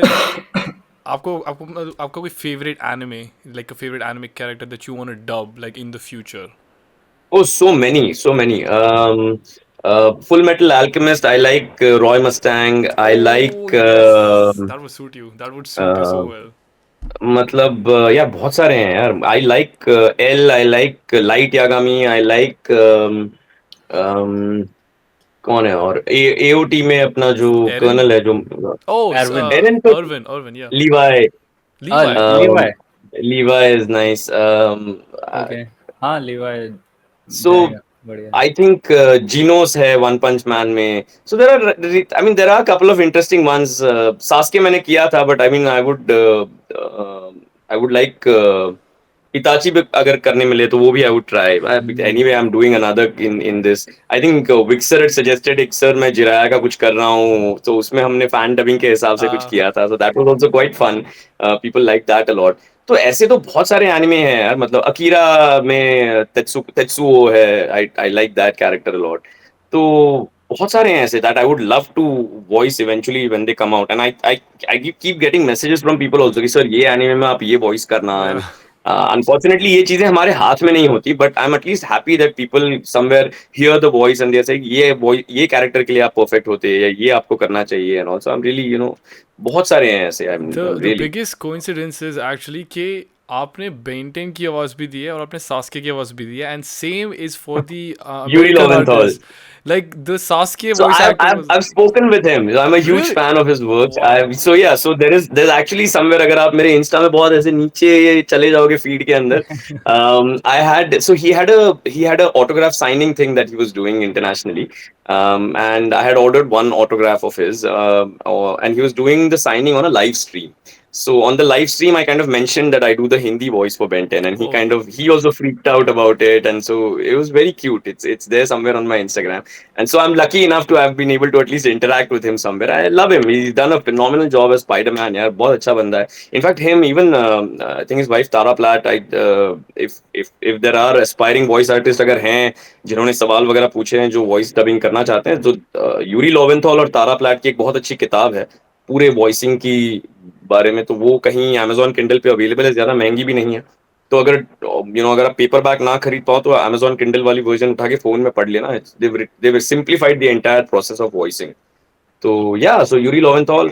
आपको आपको आपका कोई favorite anime, like a favorite anime character that you want to dub like in the future? Oh, so many, so many. Full Metal Alchemist. I like Roy Mustang. I Oh like yes, that would suit you. That would suit you so uh, well. मतलब यार बहुत सारे हैं यार. I like L. I like Light Yagami. I like कौन है और AOT में अपना जो Eren? कर्नल है जो Oh, Erwin. एरन तो Irvin, yeah. Levi. Levi. Levi. Levi is nice. Okay. हाँ Levi So जाएगा बढ़िया. I think Genos है One Punch Man में. So I mean, there are a couple of interesting ones. Sasuke मैंने किया था, but I mean, I would like Itachi भी अगर करने मिले तो वो भी I would try. Anyway, I'm doing another in this. I think Wixer had suggested एक सर मैं जिराया का कुछ कर रहा हूँ, तो उसमें हमने fan dubbing के हिसाब से कुछ किया था. So that was also quite fun. People like that a lot. तो ऐसे तो बहुत सारे एनिमे हैं यार. मतलब अकीरा में तेत्सुओ है. I like that character a lot. तो बहुत सारे हैं ऐसे that I would love to voice eventually when they come out. And I keep getting messages from people also कि सर ये एनिमे में आप ये वॉइस करना. एंड अनफॉर्चुनेटली ये चीजें हमारे हाथ में नहीं होती, but I am at least happy that people somewhere here the voice and they से ये कैरेक्टर के लिए आप परफेक्ट होते हैं या ये आपको करना चाहिए. And also I am really बहुत सारे हैं ऐसे. I am The really biggest coincidence is actually कि आपने बेंटेन की आवाज भी दी है और आपने सास्के की आवाज भी दी है, and same is for the Yuri American Lowenthal. artist. Like the Sasuke So voice actor was I've spoken with him. I'm a huge really fan of his work. wow. So yeah, so there's actually somewhere अगर आप मेरे Insta में बहुत ऐसे नीचे चले जाओगे feed के अंदर, I had so he had a autograph signing thing that he was doing internationally, and I had ordered one autograph of his, and he was doing the signing on a live stream. So on the live stream, I kind of mentioned that I do the Hindi voice for Ben 10, and Oh, he also freaked out about it, and so it was very cute. It's there somewhere on my Instagram. And so I'm lucky enough to have been able to at least interact with him somewhere. I love him. He's done a phenomenal job as Spider-Man. यार बहुत अच्छा बंदा है. In fact, him even I think his wife Tara Platt. If there are aspiring voice artists अगर हैं जिन्होंने सवाल वगैरह पूछे हैं जो voice dubbing करना चाहते हैं, तो यूरी लोवेंथॉल और तारा प्लैट की एक बहुत अच्छी किताब है पूरे वॉइसिंग की बारे में. तो वो कहीं Amazon Kindle पे अवेलेबल है. ज्यादा महंगी भी नहीं है. तो अगर अगर आप पेपर बैक ना खरीद पाओ तो Amazon Kindle वाली वर्जन उठा के फोन में पढ़ लेना. They've simplified the entire process of voicing. तो yeah, so Yuri Lowenthal,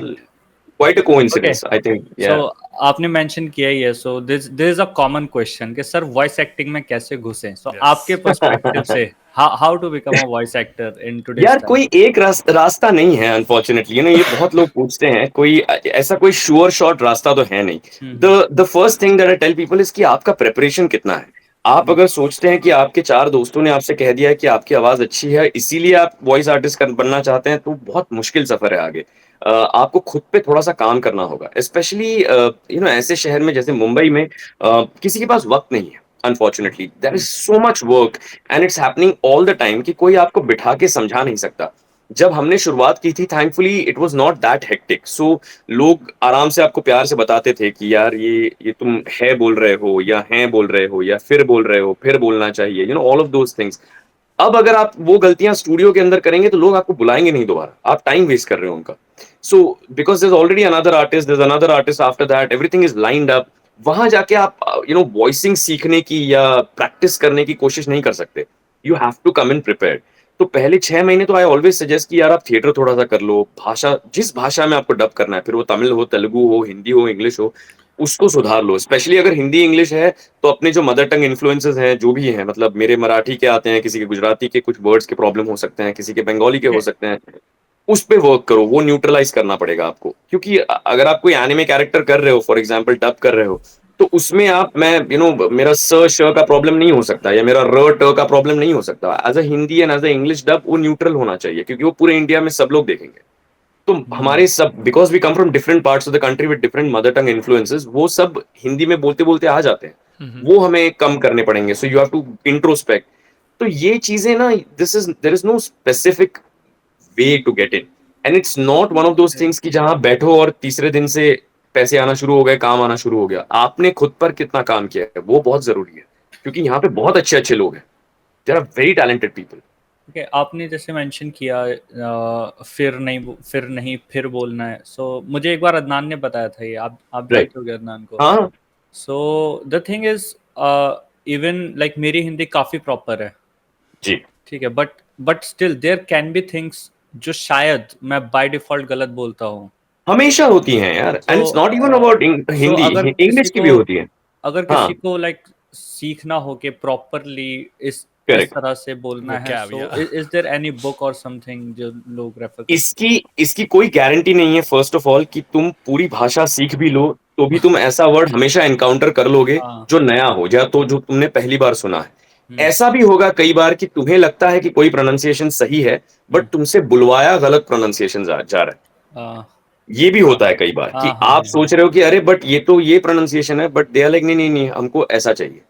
quite a coincidence, I think. Yeah. So आपने मेंशन किया ही है. So this is a common question कि सर वॉइस एक्टिंग में कैसे घुसें. So Yes. आपके पर्सपेक्टिव से how to become a voice actor in today's यार time? कोई एक रास्ता नहीं है अनफॉर्चुनेटली. ये बहुत लोग पूछते हैं. कोई ऐसा कोई श्योर शॉट रास्ता तो है नहीं. The first thing that I tell people is कि आपका प्रिपरेशन कितना है. आप अगर सोचते हैं कि आपके 4 दोस्तों ने आपसे कह दिया है कि आपकी आवाज अच्छी है इसीलिए आप वॉइस आर्टिस्ट बनना चाहते हैं, तो बहुत मुश्किल सफर है आगे. आपको खुद पे थोड़ा सा काम करना होगा. स्पेशली ऐसे शहर में जैसे मुंबई में किसी के पास वक्त नहीं है. Unfortunately there is so much work and it's happening all the time कि कोई आपको बिठा के समझा नहीं सकता. जब हमने शुरुआत की थी thankfully it was not that hectic. So लोग आराम से आपको प्यार से बताते थे कि यार ये तुम है बोल रहे हो या हैं बोल रहे हो या फिर बोल रहे हो, फिर बोलना चाहिए, ऑल ऑफ दोज थिंग्स. अब अगर आप वो गलतियां स्टूडियो के अंदर करेंगे तो लोग आपको बुलाएंगे नहीं दोबारा. आप टाइम वेस्ट कर रहे हो उनका. So because there is already another artist after that, everything is lined up. वहां जाके आप वॉइसिंग सीखने की या प्रैक्टिस करने की कोशिश नहीं कर सकते. You have to come in prepared. तो पहले 6 महीने तो आई ऑलवेज सजेस्ट कि यार आप थिएटर थोड़ा सा कर लो. भाषा जिस भाषा में आपको डब करना है, फिर वो तमिल हो, तेलुगु हो, हिंदी हो, इंग्लिश हो, उसको सुधार लो. स्पेशली अगर हिंदी इंग्लिश है तो अपने जो मदर टंग इन्फ्लुएंसेस हैं जो भी हैं, मतलब मेरे मराठी के आते हैं, किसी के गुजराती के कुछ वर्ड्स के प्रॉब्लम हो सकते हैं, किसी के बंगाली के हो सकते हैं, उस पे वर्क करो. वो न्यूट्रलाइज करना पड़ेगा आपको. क्योंकि अगर आप कोई एनिमे कैरेक्टर कर रहे हो, फॉर एग्जांपल डब कर रहे हो, तो उसमें आप मेरा स श का प्रॉब्लम नहीं हो सकता या मेरा र ट का प्रॉब्लम नहीं हो सकता. As a Hindi and as a English dub वो न्यूट्रल होना चाहिए क्योंकि वो पूरे इंडिया में सब लोग देखेंगे. तो हमारे सब because we come from different parts of the country with different mother tongue influences, वो सब हिंदी में बोलते बोलते आ जाते हैं. वो हमें कम करने पड़ेंगे. So you have to introspect. तो ये चीजें ना, there is no specific way to get in. And it's not one of those things कि जहां बैठो और तीसरे दिन से पैसे आना शुरू हो गए, काम आना शुरू हो गया. आपने खुद पर कितना काम किया है वो बहुत जरूरी है. क्योंकि यहाँ पे बहुत अच्छे लोग हैं, there are very talented people. Okay, आपने जैसे मेंशन किया फिर बोलना है, सो मुझे एक बार अदनान ने बताया था ये, आप राइट, जानते होगे अदनान को। हाँ so the thing is, even like मेरी हिंदी काफी प्रॉपर है, जी, ठीक है, but still there can be things जो शायद मैं बाय डिफॉल्ट गलत बोलता हूँ। हमेशा होती हैं यार, so and it's not even about so Hindi, English की भी होती है। अगर हाँ, किसी को लाइक सीखना हो कि प्रॉपरली इस करेक्ट। तरह से बोलना है, Vocab, so yeah. Is there any book और समथिंग जो लोग रेफर कर सकते इसकी इसकी कोई गारंटी नहीं है फर्स्ट ऑफ ऑल कि तुम पूरी भाषा सीख भी लो तो भी तुम ऐसा वर्ड हमेशा एनकाउंटर कर लोगे हैं? हाँ। जो नया हो, या तो जो तुमने पहली बार सुना है। हम्म। ऐसा भी होगा कई बार कि तुम्हें लगता है कि कोई प्रोनाउंसिएशन सही है, बट तुमसे बुलवाया गलत प्रोनाउंसिएशन जा रहा है। हाँ ये भी होता है कई बार हाँ कि हाँ आप सोच रहे हो कि अरे बट ये तो ये प्रोनाउंसिएशन है, बट दे आर लाइक नहीं नहीं नहीं, हमको ऐसा चाहिए।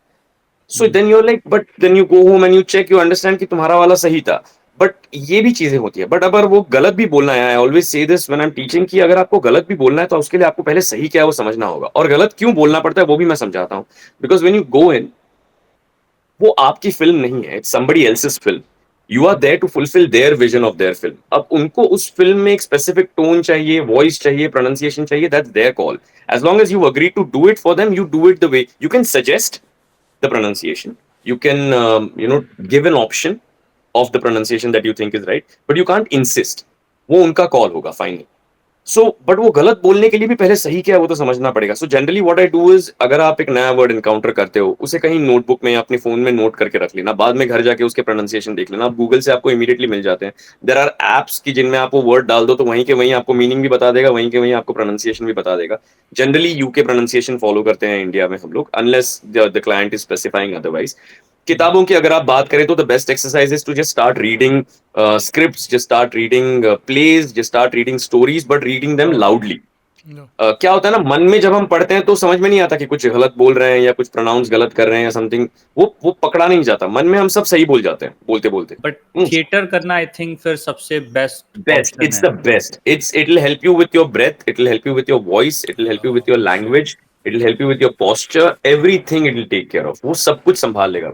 So then you are like, but then you go home and you check, you understand कि तुम्हारा वाला सही था। बट ये भी चीजें होती है, बट अगर वो गलत भी बोलना है, I always say this when I am teaching, कि अगर आपको गलत भी बोलना है तो उसके लिए आपको पहले सही क्या है वो समझना होगा, और गलत क्यों बोलना पड़ता है वो भी मैं समझाता हूँ। Because when you go in, वो आपकी फिल्म नहीं है, it's somebody else's film. You are there to fulfil their vision of their film. अब उनको उस फिल्म में एक स्पेसिफिक टोन चाहिए, वॉइस चाहिए, प्रोनाउंसिएशन चाहिए, that's their call. As long as you agree to do it for them, you do it the way, you can suggest the pronunciation. You can, give an option of the pronunciation that you think is right, but you can't insist. वो उनका call होगा final. So but वो गलत बोलने के लिए भी पहले सही क्या है वो तो समझना पड़ेगा। So generally what I do is, अगर आप एक नया वर्ड इनकाउंटर करते हो, उसे कहीं नोटबुक में या अपने फोन में नोट करके रख लेना, बाद में घर जाके उसके प्रोनाउंसिएशन देख लेना। आप गूगल से आपको इमीडिएटली मिल जाते हैं। देयर आर एप्स की जिनमें आप वो वर्ड डाल दो तो वहीं के वहीं आपको मीनिंग भी बता देगा, वहीं के वहीं आपको प्रोनाउंसिएशन भी बता देगा। जनरली यूके प्रोनाउंसिएशन फॉलो करते हैं इंडिया में हम लोग, unless the client is specifying otherwise. किताबों की अगर आप बात करें तो the best exercise is to just start reading scripts, just start reading plays, just start reading stories, but reading them loudly. No. क्या होता है ना, मन में जब हम पढ़ते हैं तो समझ में नहीं आता कि कुछ गलत बोल रहे हैं या कुछ प्रोनाउंस गलत कर रहे हैं या समथिंग, वो पकड़ा नहीं जाता। मन में हम सब सही बोल जाते हैं बोलते बोलते। बट थिएटर करना आई थिंक फिर सबसे बेस्ट बेस्ट, ऑप्शन इट्स है। The best, it will help you with your breath, it will help you with your voice, it will help you with your language, it will help you with your posture, everything it will take care of. वो सब कुछ संभाल लेगा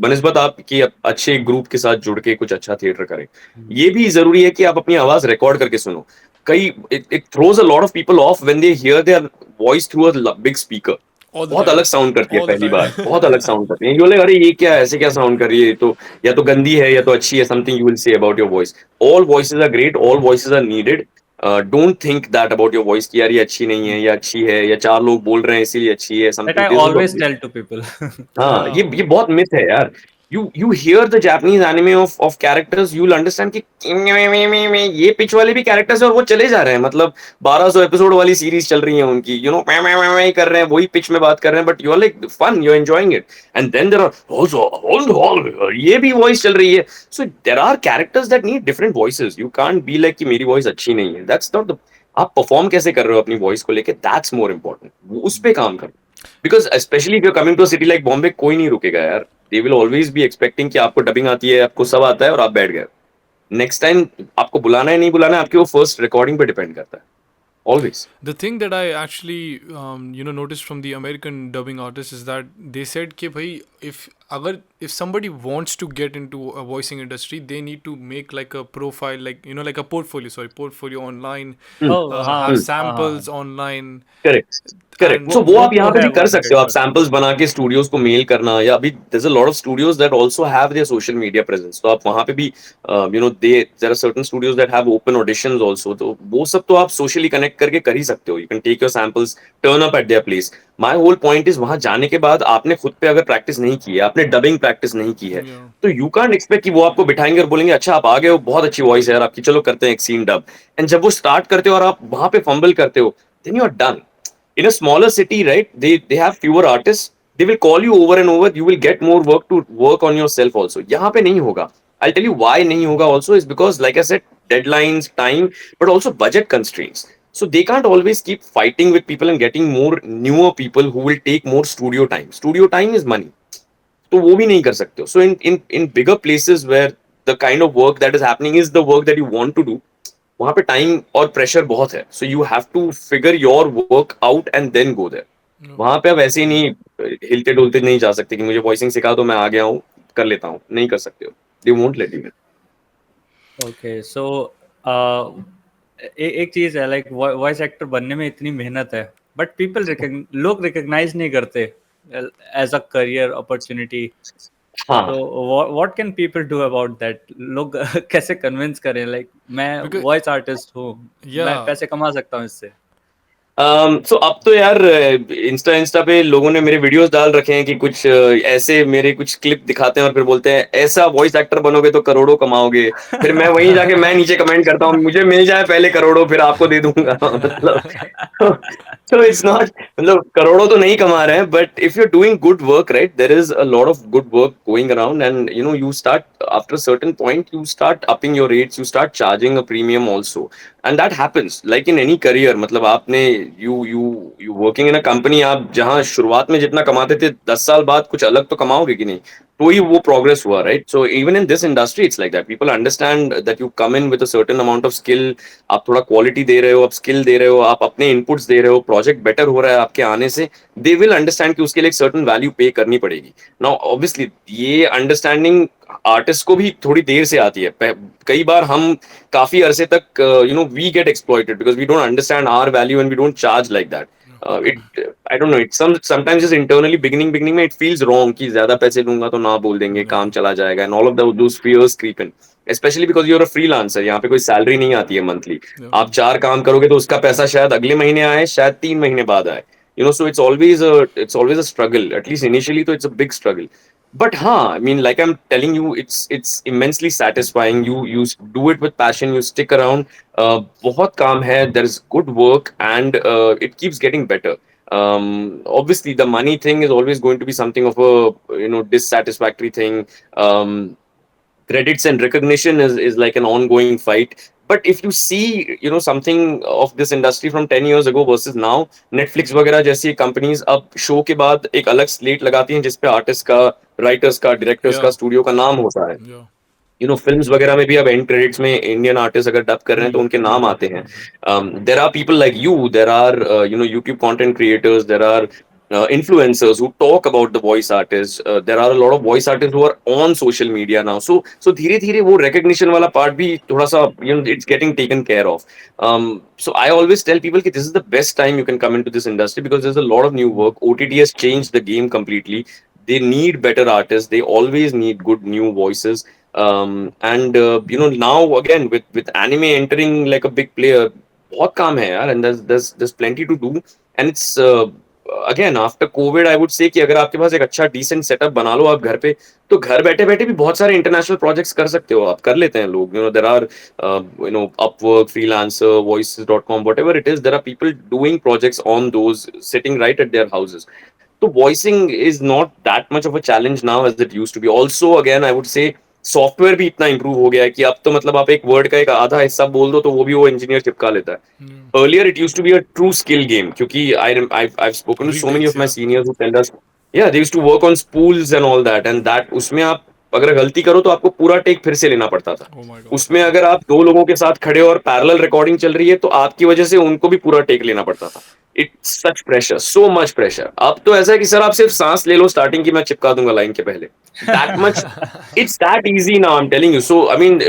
बनस्बत आपकी अच्छे group के साथ जुड़ के कुछ अच्छा थिएटर करें। ये भी जरूरी है कि आप अपनी आवाज रिकॉर्ड करके सुनो। कई it throws a lot of people of when they hear their voice through a big speaker. All the बहुत time. अलग साउंड करती है All the पहली बार, time. बहुत अलग साउंड करती है। ये बोले अरे ये क्या है, ऐसे क्या साउंड कर रही है, तो या तो गंदी है या तो अच्छी है, something you will say about your voice. All voices are great, all voices are needed. Don't think that about your voice कि यार ये अच्छी नहीं है या अच्छी है, या चार लोग बोल रहे हैं इसीलिए अच्छी है, that something I this. Always tell to people. हाँ, ये बहुत मिथ है यार। You hear the Japanese anime of characters, you will understand कि ये पिच वाले भी कैरेक्टर्स है और वो चले जा रहे हैं। मतलब 1200 एपिसोड वाली सीरीज चल रही है उनकी, ही कर रहे हैं, वही पिच में बात कर रहे हैं, but you are like fun, you are enjoying it. And then there are ये भी वॉइस चल रही है। So there are characters that need different voices. You can't be like कि मेरी वॉइस अच्छी नहीं है, दैट्स नॉट द। आप परफॉर्म कैसे कर रहे हो अपनी वॉइस को लेके, दैट्स मोर इम्पोर्टेंट। उस पे काम करो। Because specially if you coming to a city like Bombay, कोई नहीं रुकेगा यार। They will always be expecting कि आपको डबिंग आती है, आपको सब आता है और आप बैठ गए। नेक्स्ट टाइम आपको बुलाना है नहीं बुलाना है, आपके वो फर्स्ट रिकॉर्डिंग पे डिपेंड करता है always. The thing that I actually noticed from the American dubbing artists is that they said कि भाई if somebody wants to get into a voicing industry, they need to make like a profile, like a portfolio online, ओह हाँ have हाँ हाँ। samples online, correct correct. and सो वो आप तो यहाँ पे है, भी वो कर तो सकते हो, आप है। सैंपल्स बना के स्टूडियोज को मेल करना, या अभी there is a lot of studios that also have their social media presence, तो आप वहाँ पे भी there are certain studios that have open auditions also, तो वो सब तो आप सोशली कनेक्ट करके कर ही सकते हो। You can take your samples, turn up at their place. My whole point is, वहां जाने के बाद आपने खुद पे अगर प्रैक्टिस नहीं की है, आपने डबिंग प्रैक्टिस नहीं की है, yeah. तो यू कांट एक्सपेक्ट कि वो आपको बिठाएंगे और बोलेंगे अच्छा आप आ गए हो, बहुत अच्छी वॉइस है यार आपकी, चलो करते हैं एक सीन डब। एंड जब वो स्टार्ट करते हो और आप वहां पे फंबल करते हो, then you are done. In a smaller city, right, they have fewer artists, they will call you over and over, you will get more work to work on yourself also। यहाँ पे नहीं होगा। I'll tell you why नहीं होगा also, is because like I said, deadlines, time, but also budget constraints। So they can't always keep fighting with people and getting more newer people who will take more studio time। Studio time is money, तो वो भी नहीं कर सकते हो। So in bigger places where the kind of work that is happening is the work that you want to do, वहां पे time और प्रेशर बहुत है। So you have to figure your work out and then go there. वहां पे अब ऐसे ही नहीं हिलते डुलते नहीं जा सकते कि मुझे वॉइसिंग सिखा दो, मैं आ गया हूँ, कर लेता हूँ, नहीं कर सकते हो, they won't let you. Okay so एक चीज है लाइक वॉइस एक्टर बनने में इतनी मेहनत है बट लोग रिकॉग्नाइज नहीं करते एज अ करियर अपॉर्चुनिटी. हाँ. तो what can people do about that? लोग कैसे कन्विंस करें लाइक मैं Because वॉइस आर्टिस्ट हूँ, मैं yeah, पैसे कमा सकता हूँ इससे. सो अब तो यार इंस्टा पे लोगों ने मेरे वीडियोस डाल रखे हैं कि कुछ ऐसे मेरे कुछ क्लिप दिखाते हैं और फिर बोलते हैं ऐसा वॉइस एक्टर बनोगे तो करोड़ों कमाओगे. फिर मैं वहीं जाके मैं नीचे कमेंट करता हूँ मुझे मिल जाए पहले करोड़ों फिर आपको दे दूंगा. मतलब so it's not, मतलब करोड़ों तो नहीं कमा रहे हैं, but if you're doing good work, right, there is a lot of good work going around, and you know you start after a certain point you start upping your rates, you start charging a premium also, and that happens like in any career. मतलब आपने you working in a company, आप जहाँ शुरुआत में जितना कमाते थे 10 साल बाद कुछ अलग तो कमाओगे कि नहीं, तो ही वो प्रोग्रेस हुआ, right. So even in this industry it's like that, people understand that you come in with a certain amount of skill, आप थोड़ा क्वालिटी दे रहे हो, आप स्किल दे रहे हो, आप अपने इनपुट्स दे रहे हो, प्रोजेक्ट बेटर हो रहा है आपके आने से, दे विल अंडरस्टैंड कि उसके लिए एक सर्टेन वैल्यू पे करनी पड़ेगी. नाउ ऑब्वियसली ये अंडरस्टैंडिंग आर्टिस्ट को भी थोड़ी देर से आती है. कई बार हम काफी अरसे तक you know we get exploited because we don't understand our value and we don't charge like that. It I don't know, it sometimes just internally beginning में इट फील्स रॉन्ग कि ज्यादा पैसे लूंगा तो ना बोल देंगे, yeah, काम चला जाएगा, and all of those fears creep in, specially because you're a freelancer. यहाँ पे कोई सैलरी नहीं आती है मंथली. yeah, आप 4 काम करोगे तो उसका पैसा शायद अगले महीने आए, शायद 3 महीने बाद आए. You know, so it's always a struggle. At least initially, so it's a big struggle. But I mean, like I'm telling you, it's immensely satisfying. You do it with passion. You stick around. बहुत काम है. There is good work, and it keeps getting better. Obviously, the money thing is always going to be something of a dissatisfactory thing. Um, Credits and recognition is like an ongoing fight. But if you see something of this industry from 10 years ago versus now, Netflix वगैरह जैसी companies अब show के बाद एक अलग slate लगाती हैं जिसपे आर्टिस्ट का, राइटर्स का, डायरेक्टर्स का, yeah, स्टूडियो का नाम होता है. yeah, फिल्म्स वगैरह में भी अब एंड क्रेडिट्स में इंडियन आर्टिस्ट अगर डब कर रहे हैं तो उनके नाम आते हैं. There are people like you, there are YouTube content creators, there are influencers who talk about the voice artists. There are a lot of voice artists who are on social media now. So धीरे धीरे वो recognition वाला part भी थोड़ा सा it's getting taken care of. So I always tell people कि this is the best time you can come into this industry because there's a lot of new work. OTT has changed the game completely. They need better artists. They always need good new voices. And now again with anime entering like a big player, बहुत काम है यार, and there's plenty to do. And it's again after Covid I would से कि अगर आपके पास एक अच्छा डिसेंट सेटअप बना लो आप घर पे, तो घर बैठे बैठे भी बहुत सारे इंटरनेशनल प्रोजेक्ट्स कर सकते हो आप, कर लेते हैं लोग. There are Upwork, freelancer, voices.com, whatever it is, there are people doing projects on those sitting right at their houses. तो voicing is not that much of a challenge now as it used to be. Also again I would say software भी इतना improve हो गया है कि अब तो मतलब आप एक वर्ड का एक आधा हिस्सा बोल दो तो वो भी वो इंजीनियर चिपका लेता है. Earlier it used to be a true skill game क्योंकि I've spoken to so many retakes, of my yeah, seniors who tell us, yeah, they used to work on spools and all that, and that उसमें आप अगर गलती करो तो आपको पूरा take फिर से लेना पड़ता था. oh my god, उसमें अगर आप 2 लोगों के साथ खड़े हो और पैरेलल रिकॉर्डिंग चल रही है तो आपकी वजह से उनको भी पूरा टेक लेना पड़ता था. It's such pressure, so much pressure. अब तो ऐसा है कि सर आप सिर्फ सांस ले लो स्टार्टिंग की, मैं चिपका दूंगा लाइन के पहले. That much, it's that easy now, I am telling you. So I mean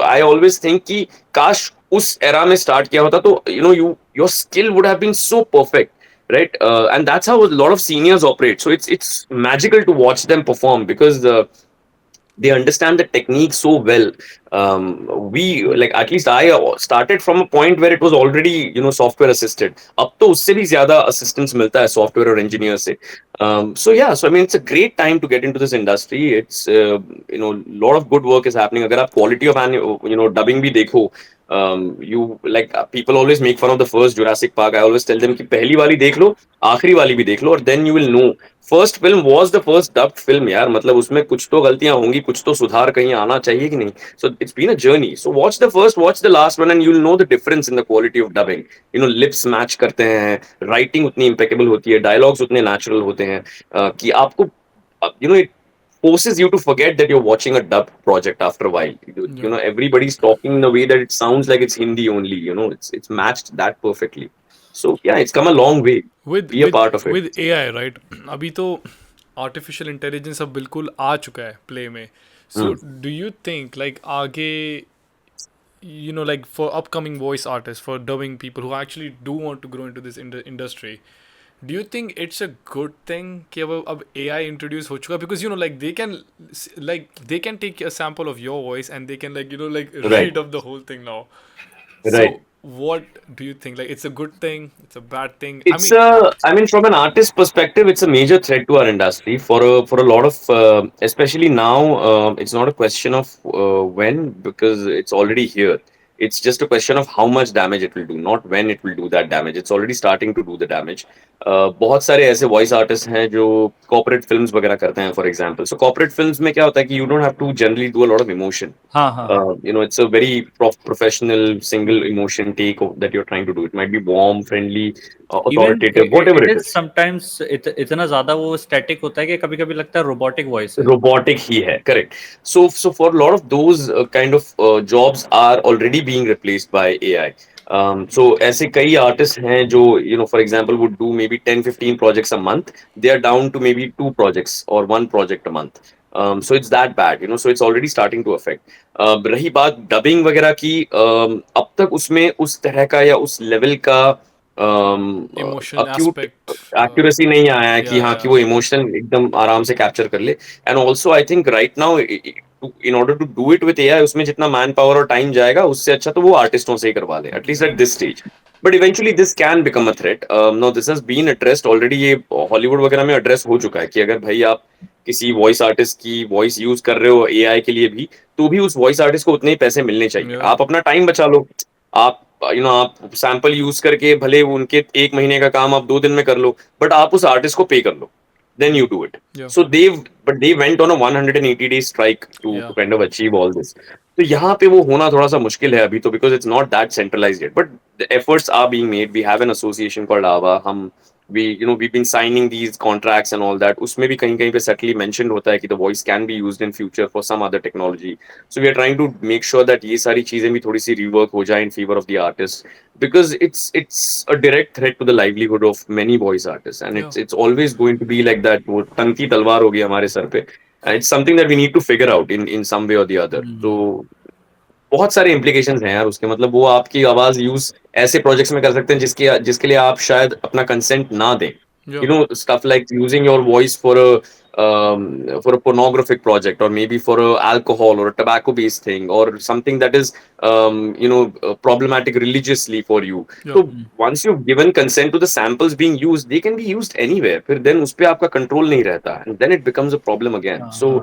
I always think कि काश उस एरा में स्टार्ट किया होता तो your skill would have been so perfect, right? And that's how a lot of seniors operate. So it's magical to watch them perform because they understand the technique so well. We like, at least I started from a point where it was already software assisted. अब तो उससे भी ज़्यादा assistance मिलता है software और engineer से. So yeah, so I mean it's a great time to get into this industry. It's lot of good work is happening. अगर आप quality of dubbing भी देखो, you like people always make fun of the first Jurassic Park. I always tell them कि पहली वाली देख लो, आखिरी वाली भी देख लो, और then you will know. First film was the first dubbed film यार, मतलब उसमें कुछ तो गलतियां होंगी, कुछ तो सुधार कहीं आना चाहिए कि नहीं. So it's been a journey. So watch the first, watch the last one, and you will know the difference in the quality of dubbing. Lips match करते हैं, राइटिंग उतनी इम्पेकेबल होती है, डायलॉग्स उतने नेचुरल होते हैं कि आपको it forces you to forget that you're watching a dub project after a while. yeah. Everybody's talking in a way that it sounds like it's Hindi only. It's matched that perfectly. So yeah, it's come a long way. with Be a with part of it. with AI, right? अभी तो artificial intelligence अब बिल्कुल आ चुका है play में. सो Hmm. Do you think like आगे, like for upcoming voice artists, for dubbing people who actually do want to grow into this industry, do you think it's a good thing कि अब AI introduce हो चुका? Because like they can take a sample of your voice and they can like Right. read up the whole thing now. So Right. what do you think? Like, it's a good thing, it's a bad thing? I It's mean, I mean, from an artist perspective, it's a major threat to our industry for a lot of, especially now. It's not a question of when, because it's already here. It's just a question of how much damage it will do, not when it will do that damage. It's already starting to do the damage. बहुत सारे ऐसे voice artist हैं जो corporate films वगैरह करते हैं, for example. So corporate films में क्या होता है कि you don't have to generally do a lot of emotion. हाँ हाँ हाँ. It's a very professional single emotion take that you're trying to do. It might be warm, friendly, even authoritative, whatever it it is is. Sometimes इतना ज्यादा वो static होता है कि कभी कभी लगता है रोबोटिक वॉइस है. Robotic ही है, correct. So for a lot of those kind of jobs are already being replaced by AI. So ऐसे कई artists हैं जो, for example, would do maybe 10-15 projects a month. They are down to maybe 2 projects or 1 project a month. So it's that bad, so it's already starting to affect. रही बात dubbing वगैरह की, अब तक उसमें उस तरह का या उस लेवल का emotion acute aspect. एक्यूरेसी नहीं आया है कि Yeah, हाँ कि yeah. वो इमोशन एकदम आराम से कैप्चर कर ले. And also I think right now, in order to do it with AI, उसमें जितना मैन पावर और टाइम जाएगा, उससे अच्छा तो वो आर्टिस्टों से ही करवा ले, at least at this stage. But eventually this can become a threat. No, this has been addressed already. ये हॉलीवुड वगैरह में एड्रेस हो चुका है कि अगर भाई आप किसी वॉइस आर्टिस्ट की वॉइस यूज कर रहे हो एआई के लिए भी, तो भी उस वॉइस आर्टिस्ट को उतने ही पैसे मिलने चाहिए. Yeah. आप अपना टाइम बचा लो. आप आप सैंपल यूज करके भले उनके 1 महीने का काम आप 2 दिन में कर लो, बट आप उस आर्टिस्ट को पे कर लो, then you do it. Yeah. So they went on a 180-day strike to Yeah. kind of achieve all this. तो यहाँ पे वो होना थोड़ा सा मुश्किल है अभी तो, because it's not that centralized yet. But the efforts are being made. We have an association called AVA. We've been signing these contracts and all that. उसमें भी कहीं कहीं पे subtly mentioned होता है कि the voice can be used in future for some other technology. So we are trying to make sure that ये सारी चीजें भी थोड़ी सी rework हो जाए in favor of the artist, because it's a direct threat to the livelihood of many voice artists, and it's always going to be like that. वो तंग की तलवार होगी हमारे सर पे. It's something that we need to figure out in some way or the other. तो बहुत सारे implications हैं यार उसके. मतलब वो आपकी आवाज यूज ऐसे प्रोजेक्ट्स में कर सकते हैं जिसके लिए आप शायद अपना कंसेंट ना दें. Yeah. Stuff like using your voice for a pornographic project, or maybe for a alcohol or a tobacco based thing, or something that is problematic religiously for you. Yeah. So once you've given consent to the samples being used, they can be used anywhere. फिर then उस पे आपका control नहीं रहता, and then it becomes a problem again. So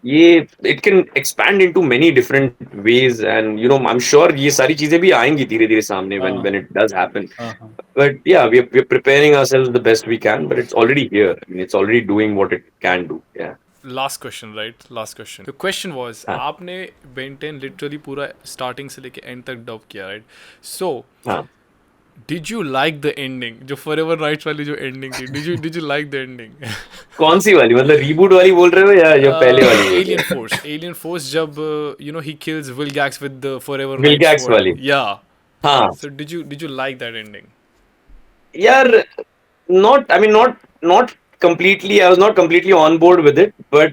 ये it can expand into many different ways, and I'm sure ये सारी चीजें भी आएंगी धीरे धीरे सामने when it does happen. But yeah, we're preparing ourselves the best we can, but it's already here. I mean, it's already doing what it can do. Yeah. Last question, right? Last question. The question was, हाँ. आपने Ben 10 literally पूरा starting से लेके end तक dub किया, right? So हाँ. did you like the ending? जो Forever Rights वाली जो ending थी, did you like the ending? कौन सी वाली? मतलब reboot वाली बोल रहे हो या जो पहले वाली? Alien Force जब he kills Vilgax with the Forever Vilgax Light sword. वाली. Yeah. हाँ. So did you like that ending? यार, not completely. I was not completely on board with it, but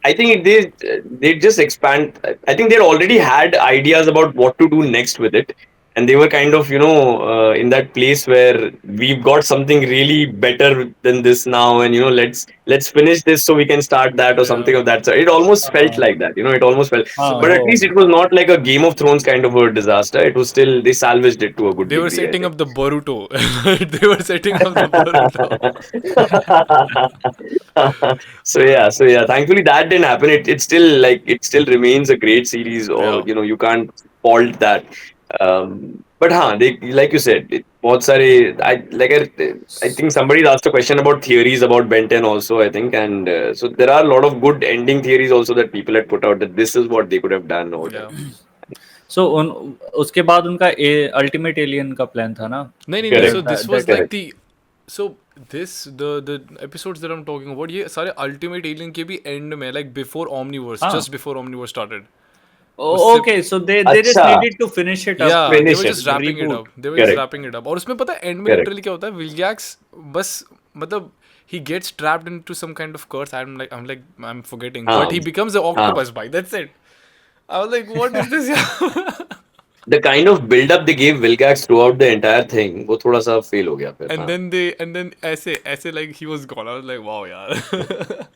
I think they just expand. I think they already had ideas about what to do next with it, and they were kind of in that place where we've got something really better than this now, and let's finish this so we can start that or something of that sort. It almost felt like that. It almost felt. But at least it was not like a Game of Thrones kind of a disaster. It was still, they salvaged it to a good They degree. were setting up the Boruto. They were setting up the Boruto. So yeah, thankfully that didn't happen. It still remains a great series, or Yeah. you can't fault that. But they, like you said, बहुत सारे, I think somebody asked a question about theories about Ben 10 also, I think, and so there are a lot of good ending theories also that people had put out, that this is what they could have done or Yeah. So उसके बाद उनका ultimate alien का plan था ना? नहीं. Correct. So this was Correct. like the. So the episodes that I'm talking about, ये सारे Ultimate Alien के भी end में, like before Omniverse, हाँ. just before Omniverse started. उससे Okay, so they just अच्छा, needed to finish it up, या they finish were it. Just wrapping it reboot. Up, they were just Correct, wrapping it up. और उसमें पता है and में correct. Literally क्या होता है, विलजैक्स बस मतलब he gets trapped into some kind of curse. I'm forgetting, but he हाँ, becomes an हाँ. octopus by, that's it। I was like, what is this? The kind of build up they gave Vilgax throughout the entire thing, वो थोड़ा सा fail हो गया फिर. And हाँ. then ऐसे like he was gone। I was like, wow, यार।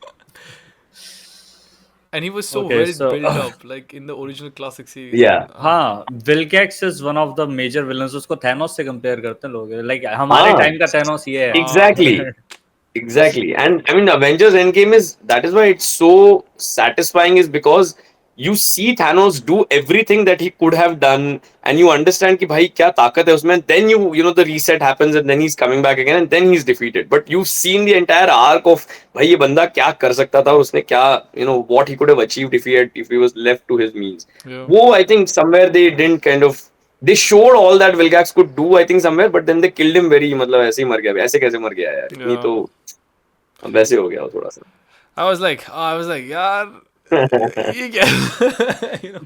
And he was so Okay, well so built up, like in the original classic series। Yeah. And हाँ, Vilgax is one of the major villains. उसको Thanos से compare करते हैं लोग, like हमारे हाँ, time का थैनोस ये है। exactly. Exactly. And I mean, Avengers Endgame is that is why it's so satisfying, is because you see Thanos do everything that he could have done, and you understand कि भाई क्या ताकत है उसमें. Then you know the reset happens, and then he's coming back again, and then he's defeated. But you've seen the entire arc of भाई ये बंदा क्या कर सकता था और उसने क्या, you know, what he could have achieved if he was left to his means. yeah, वो I think somewhere they didn't kind of, they showed all that Vilgax could do, I think somewhere, but then they killed him very, मतलब ऐसे ही मर गया, ऐसे कैसे मर गया यार, इतनी yeah। तो वैसे हो गया वो थोड़ा सा. I was like, यार ये क्या? You know?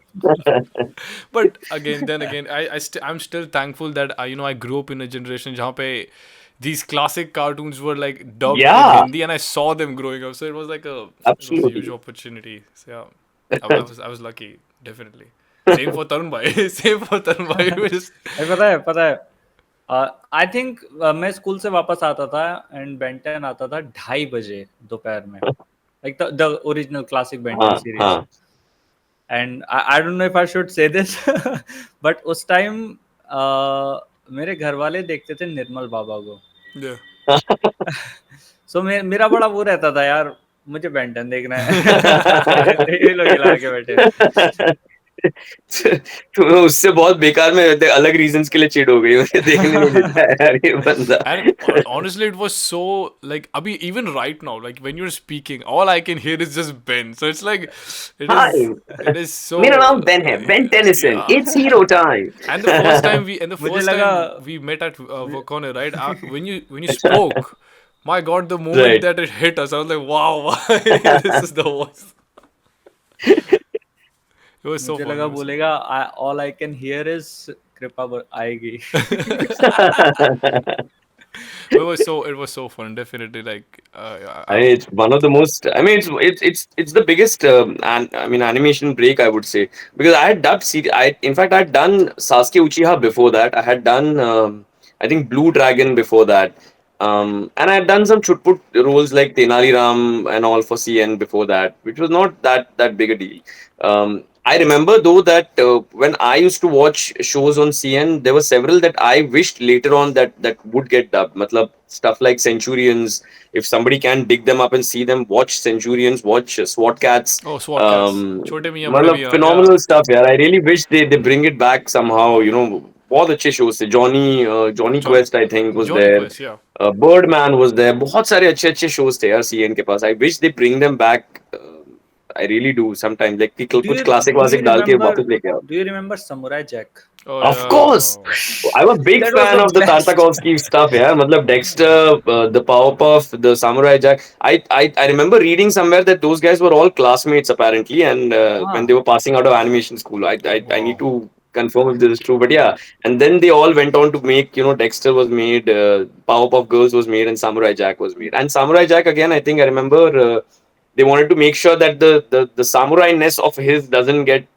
But then again, I'm still thankful that I grew up in a generation जहाँ पे these classic cartoons were like dubbed in Yeah, Hindi, and I saw them growing up. So it was like it was a huge absolutely. opportunity. So yeah, I was lucky, definitely. Same for Tarun bhai, same for Tarun bhai. पता है I think मैं school से वापस आता था and Benton आता था 2:30 बजे दोपहर में, like the original classic Benton हाँ, series. हाँ. And I don't know if I should say this, but उस टाइम मेरे घर वाले देखते थे निर्मल बाबा को। Yeah. सो मेरा बड़ा वो रहता था यार, मुझे बेंटन देखना है। ये लोग हिला के बैठे हैं। तुम्हें उससे बहुत बेकार में अलग रीजंस के लिए चिढ़ हो गई, मुझे देखने नहीं देता है यार ये बंदा. And honestly, it was so like Abhi, even right now, like when you're speaking, all I can hear is just Ben. So it's like Hi, it is so मेरा नाम बेन है, Ben Tennyson. yeah। It's hero time. And the first time मुझे लगा we met at Wakone, right? When you spoke, my God, the moment Right. that it hit us, I was like, wow, this is the voice. It was so मुझे fun. लगा बोलेगा all I can hear is कृपा आएगी। It was so fun, definitely. Like I mean, it's one of the most. I mean, it's the biggest. I mean, animation break, I would say, because I had dubbed. In fact, I had done Sasuke Uchiha before that. I had done. I think Blue Dragon before that. And I had done some chutput roles like Tenali Ram and all for CN before that, which was not that big a deal. I remember though that when I used to watch shows on CN, there were several that I wished later on that would get dubbed. Matlab, stuff like Centurions. If somebody can dig them up and see them, watch Centurions, watch SWAT Cats. oh, SWAT Cats, Chote Miyan Bade Matlab, Miyan, yeah. phenomenal stuff, yeah. I really wish they bring it back somehow. You know, बहुत अच्छे shows थे. Johnny Quest, I think, was Johnny there. Quest, yeah. Birdman was there. बहुत सारे अच्छे shows थे यार CN के पास. I wish they bring them back. I really do sometimes. Like कि कुछ classic डाल के वापस लेके आओ. Do you remember Samurai Jack? Oh, Of yeah. course, I'm a big That was fan the of the best. Tartakovsky stuff. Yeah, matlab Dexter, the Powerpuff, the Samurai Jack. I remember reading somewhere that those guys were all classmates apparently, and when they were passing out of animation school, I need to confirm if this is true. But yeah, and then they all went on to make, Dexter was made, Powerpuff Girls was made, and Samurai Jack was made. And Samurai Jack again, I think I remember. They wanted to make sure that the samurai ness of his doesn't get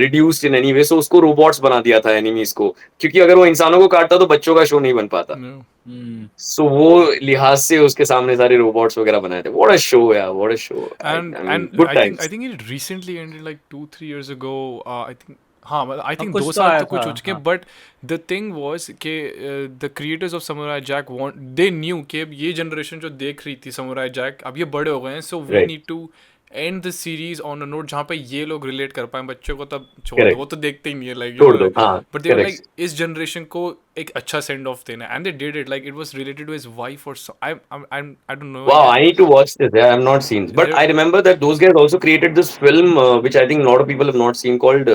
reduced in any way, so उसको robots बना दिया था enemies को, क्योंकि अगर वो इंसानों को काटता तो बच्चों का शो नहीं बन पाता. No. So वो लिहाज से उसके सामने सारे robots वगैरह बनाए थे. What a show, yeah, what a show. And I mean, and good I times. think it recently ended like 2-3 years ago. I think हाँ मतलब I think कुछ 2 तो साल आया तो कुछ था, हो चुके हैं. हाँ. But the thing was कि the creators of Samurai Jack they knew कि अब ये generation जो देख रही थी Samurai Jack, अब ये बड़े हो गए हैं, so we Right. need to end the series on a note जहाँ पे ये लोग relate कर पाएं. बच्चों को तब छोड़ दो, Correct. वो तो देखते ही नहीं है, like छोड़ दो, हाँ, but they were correct. like इस generation को एक अच्छा send off देना, and they did it. Like it was related to his wife or so. I don't know. Wow, I need to watch this. Yeah, I have not seen. But I remember that those guys also created this film, which I think a lot of people have not seen, called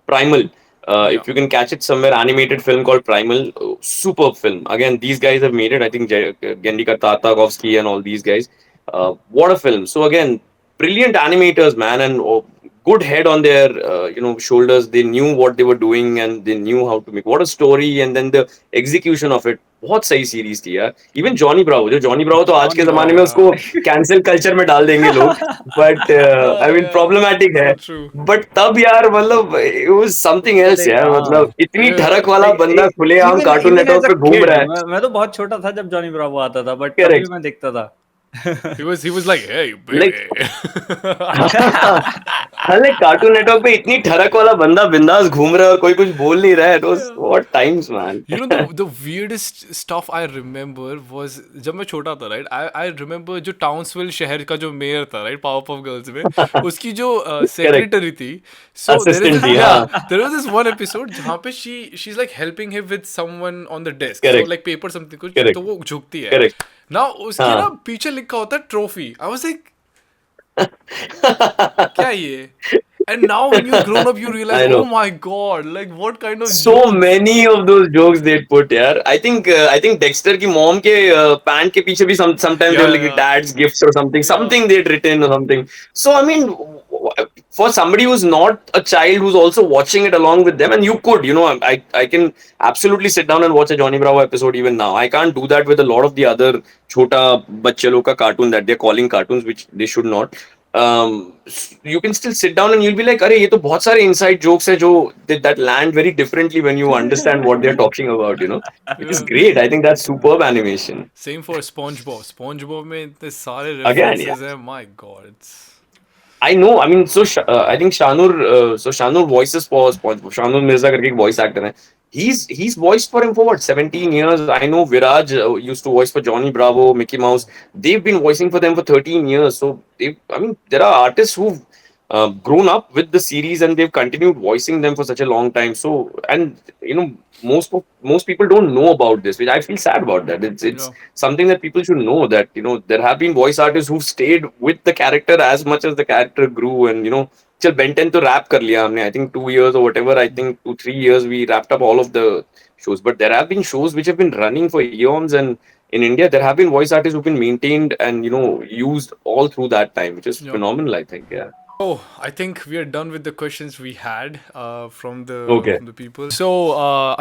Primal. Yeah. If you can catch it somewhere, animated film called Primal. Superb film. Again, these guys have made it. I think Gendika Tartakovsky and all these guys. What a film. So again, brilliant animators, man, and good head on their shoulders. They knew what they were doing and they knew how to make what a story, and then the execution of it. बहुत सही series थी यार. Even Johnny Bravo, जो Johnny Bravo तो आज के जमाने में उसको कैंसिल कल्चर में डाल देंगे लोग, बट आई मीन प्रॉब्लमैटिक है. बट तब यार मतलब it was something else यार. मतलब इतनी ठरक वाला बंदा खुलेआम कार्टून नेटवर्क पे घूम रहा है. मैं तो बहुत छोटा था जब जॉनी ब्रावो आता था, बट तभी मैं देखता था. he was like, hey baby. like cartoon network पे इतनी ठरक वाला बंदा बिंदास घूम रहा है और कोई कुछ बोल नहीं रहा है. What times, man. You know the weirdest stuff I remember was जब मैं छोटा था, right? I remember जो टाउन्सविल शहर का जो मेयर था, right? पावरपफ गर्ल्स में उसकी जो सेक्रेटरी थी. So there was this one episode जहाँ पे she's like helping him with someone on the desk. So like paper something कुछ, तो वो झुकती है. Now उसके ना पीछे लिखा होता है ट्रॉफी. I was like क्या ये? And now when you're grown up, you realize, oh my god, like what kind of so jokes? Many of those jokes they put, yaar. I think Dexter की mom के pant के पीछे भी sometimes they were like dad's gifts or something they'd written or something. So I mean, for somebody who's not a child who's also watching it along with them, and you could, I can absolutely sit down and watch a Johnny Bravo episode even now. I can't do that with a lot of the other छोटा बच्चे लोग का cartoon that they're calling cartoons, which they should not. You can still sit down and you'll be like, अरे ये तो बहुत सारे inside jokes है जो that land very differently when you understand what they're talking about, It is great. I think that's superb animation. Same for SpongeBob. SpongeBob में इतने सारे references हैं. My God. I know. I mean, so I think Shanur voices for SpongeBob. Shanur Mirza करके एक voice actor है. He's voiced for him for what, 17 years. I know Viraj used to voice for Johnny Bravo, Mickey Mouse. They've been voicing for them for 13 years. So there are artists who've grown up with the series and they've continued voicing them for such a long time. So, and most people don't know about this, which I feel sad about that. It's something that people should know, that there have been voice artists who've stayed with the character as much as the character grew. And चल Ben 10 तो wrap कर लिया हमने. I think 2 years or whatever. I think 2-3 years we wrapped up all of the shows. But there have been shows which have been running for eons, and in India there have been voice artists who've been maintained and used all through that time, which is phenomenal, I think. Yeah. Oh, I think we are done with the questions we had from the people. So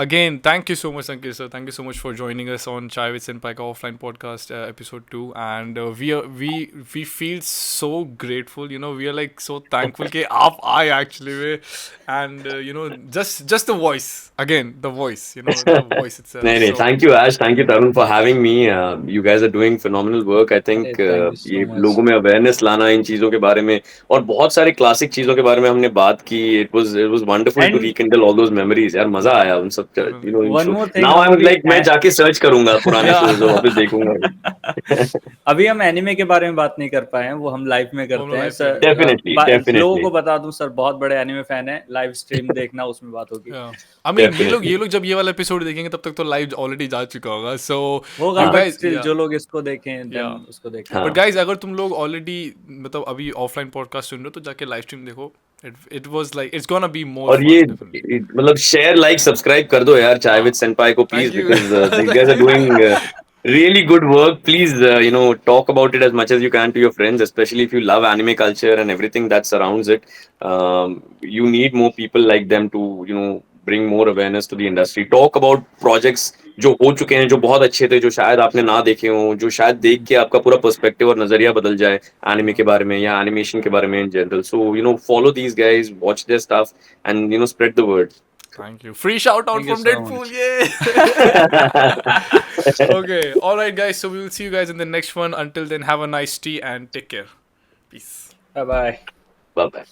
again, thank you so much, Ankit sir. Thank you so much for joining us on Chai with Senpai ka offline podcast episode 2. And we feel so grateful. We are like so thankful that aap aaye actually, and just the voice again, the voice. The voice itself. No, thank you, Ash. Thank you, Tarun, for having me. You guys are doing phenomenal work. I think ये लोगों में awareness लाना इन चीजों के बारे में, और बहुत सारे क्लासिक चीजों के बारे में हमने बात की. It was wonderful to rekindle all those memories. यार मजा आया उन सब. Now I'm like मैं जाके सर्च करूंगा पुराने shows और वापस देखूंगा. अभी हम एनिमे के बारे में बात नहीं कर पाए हैं, वो हम लाइव में करते हैं सर. Definitely. लोगों को बता दूं सर, बहुत बड़े एनिमे फैन है. लाइव स्ट्रीम देखना, उसमें बात होगी. I mean, ये लोग जब ये वाला एपिसोड देखेंगे तब तक तो लाइव ऑलरेडी जा चुका होगा. So guys, जो लोग इसको देखें उसको देखें. But guys, अगर तुम लोग ऑलरेडी मतलब अभी ऑफलाइन पॉडकास्ट सुन रहे हो तो जाके लाइव स्ट्रीम देखो. It was like it's gonna be more. और ये मतलब शेयर, लाइक, सब्सक्राइब कर दो यार चाय विद सेनपाई को please, because these guys are doing really good work. Please talk about it as much as you can to your friends, especially if you love anime culture and everything that surrounds it. You need more people like them to bring more awareness to the industry. Talk about projects जो हो चुके हैं, जो बहुत अच्छे थे, जो शायद आपने ना देखे हो, जो शायद देख के आपका पूरा पर्सपेक्टिव और नजरिया बदल जाए एनिमे के बारे में या एनिमेशन के बारे में in general. So follow these guys, watch their stuff, and spread the word. Thank you. Free shout out from Deadpool. Yay! Okay. All right, guys. So we will see you guys in the next one. Until then, have a nice tea and take care. Peace. Bye bye. Bye bye.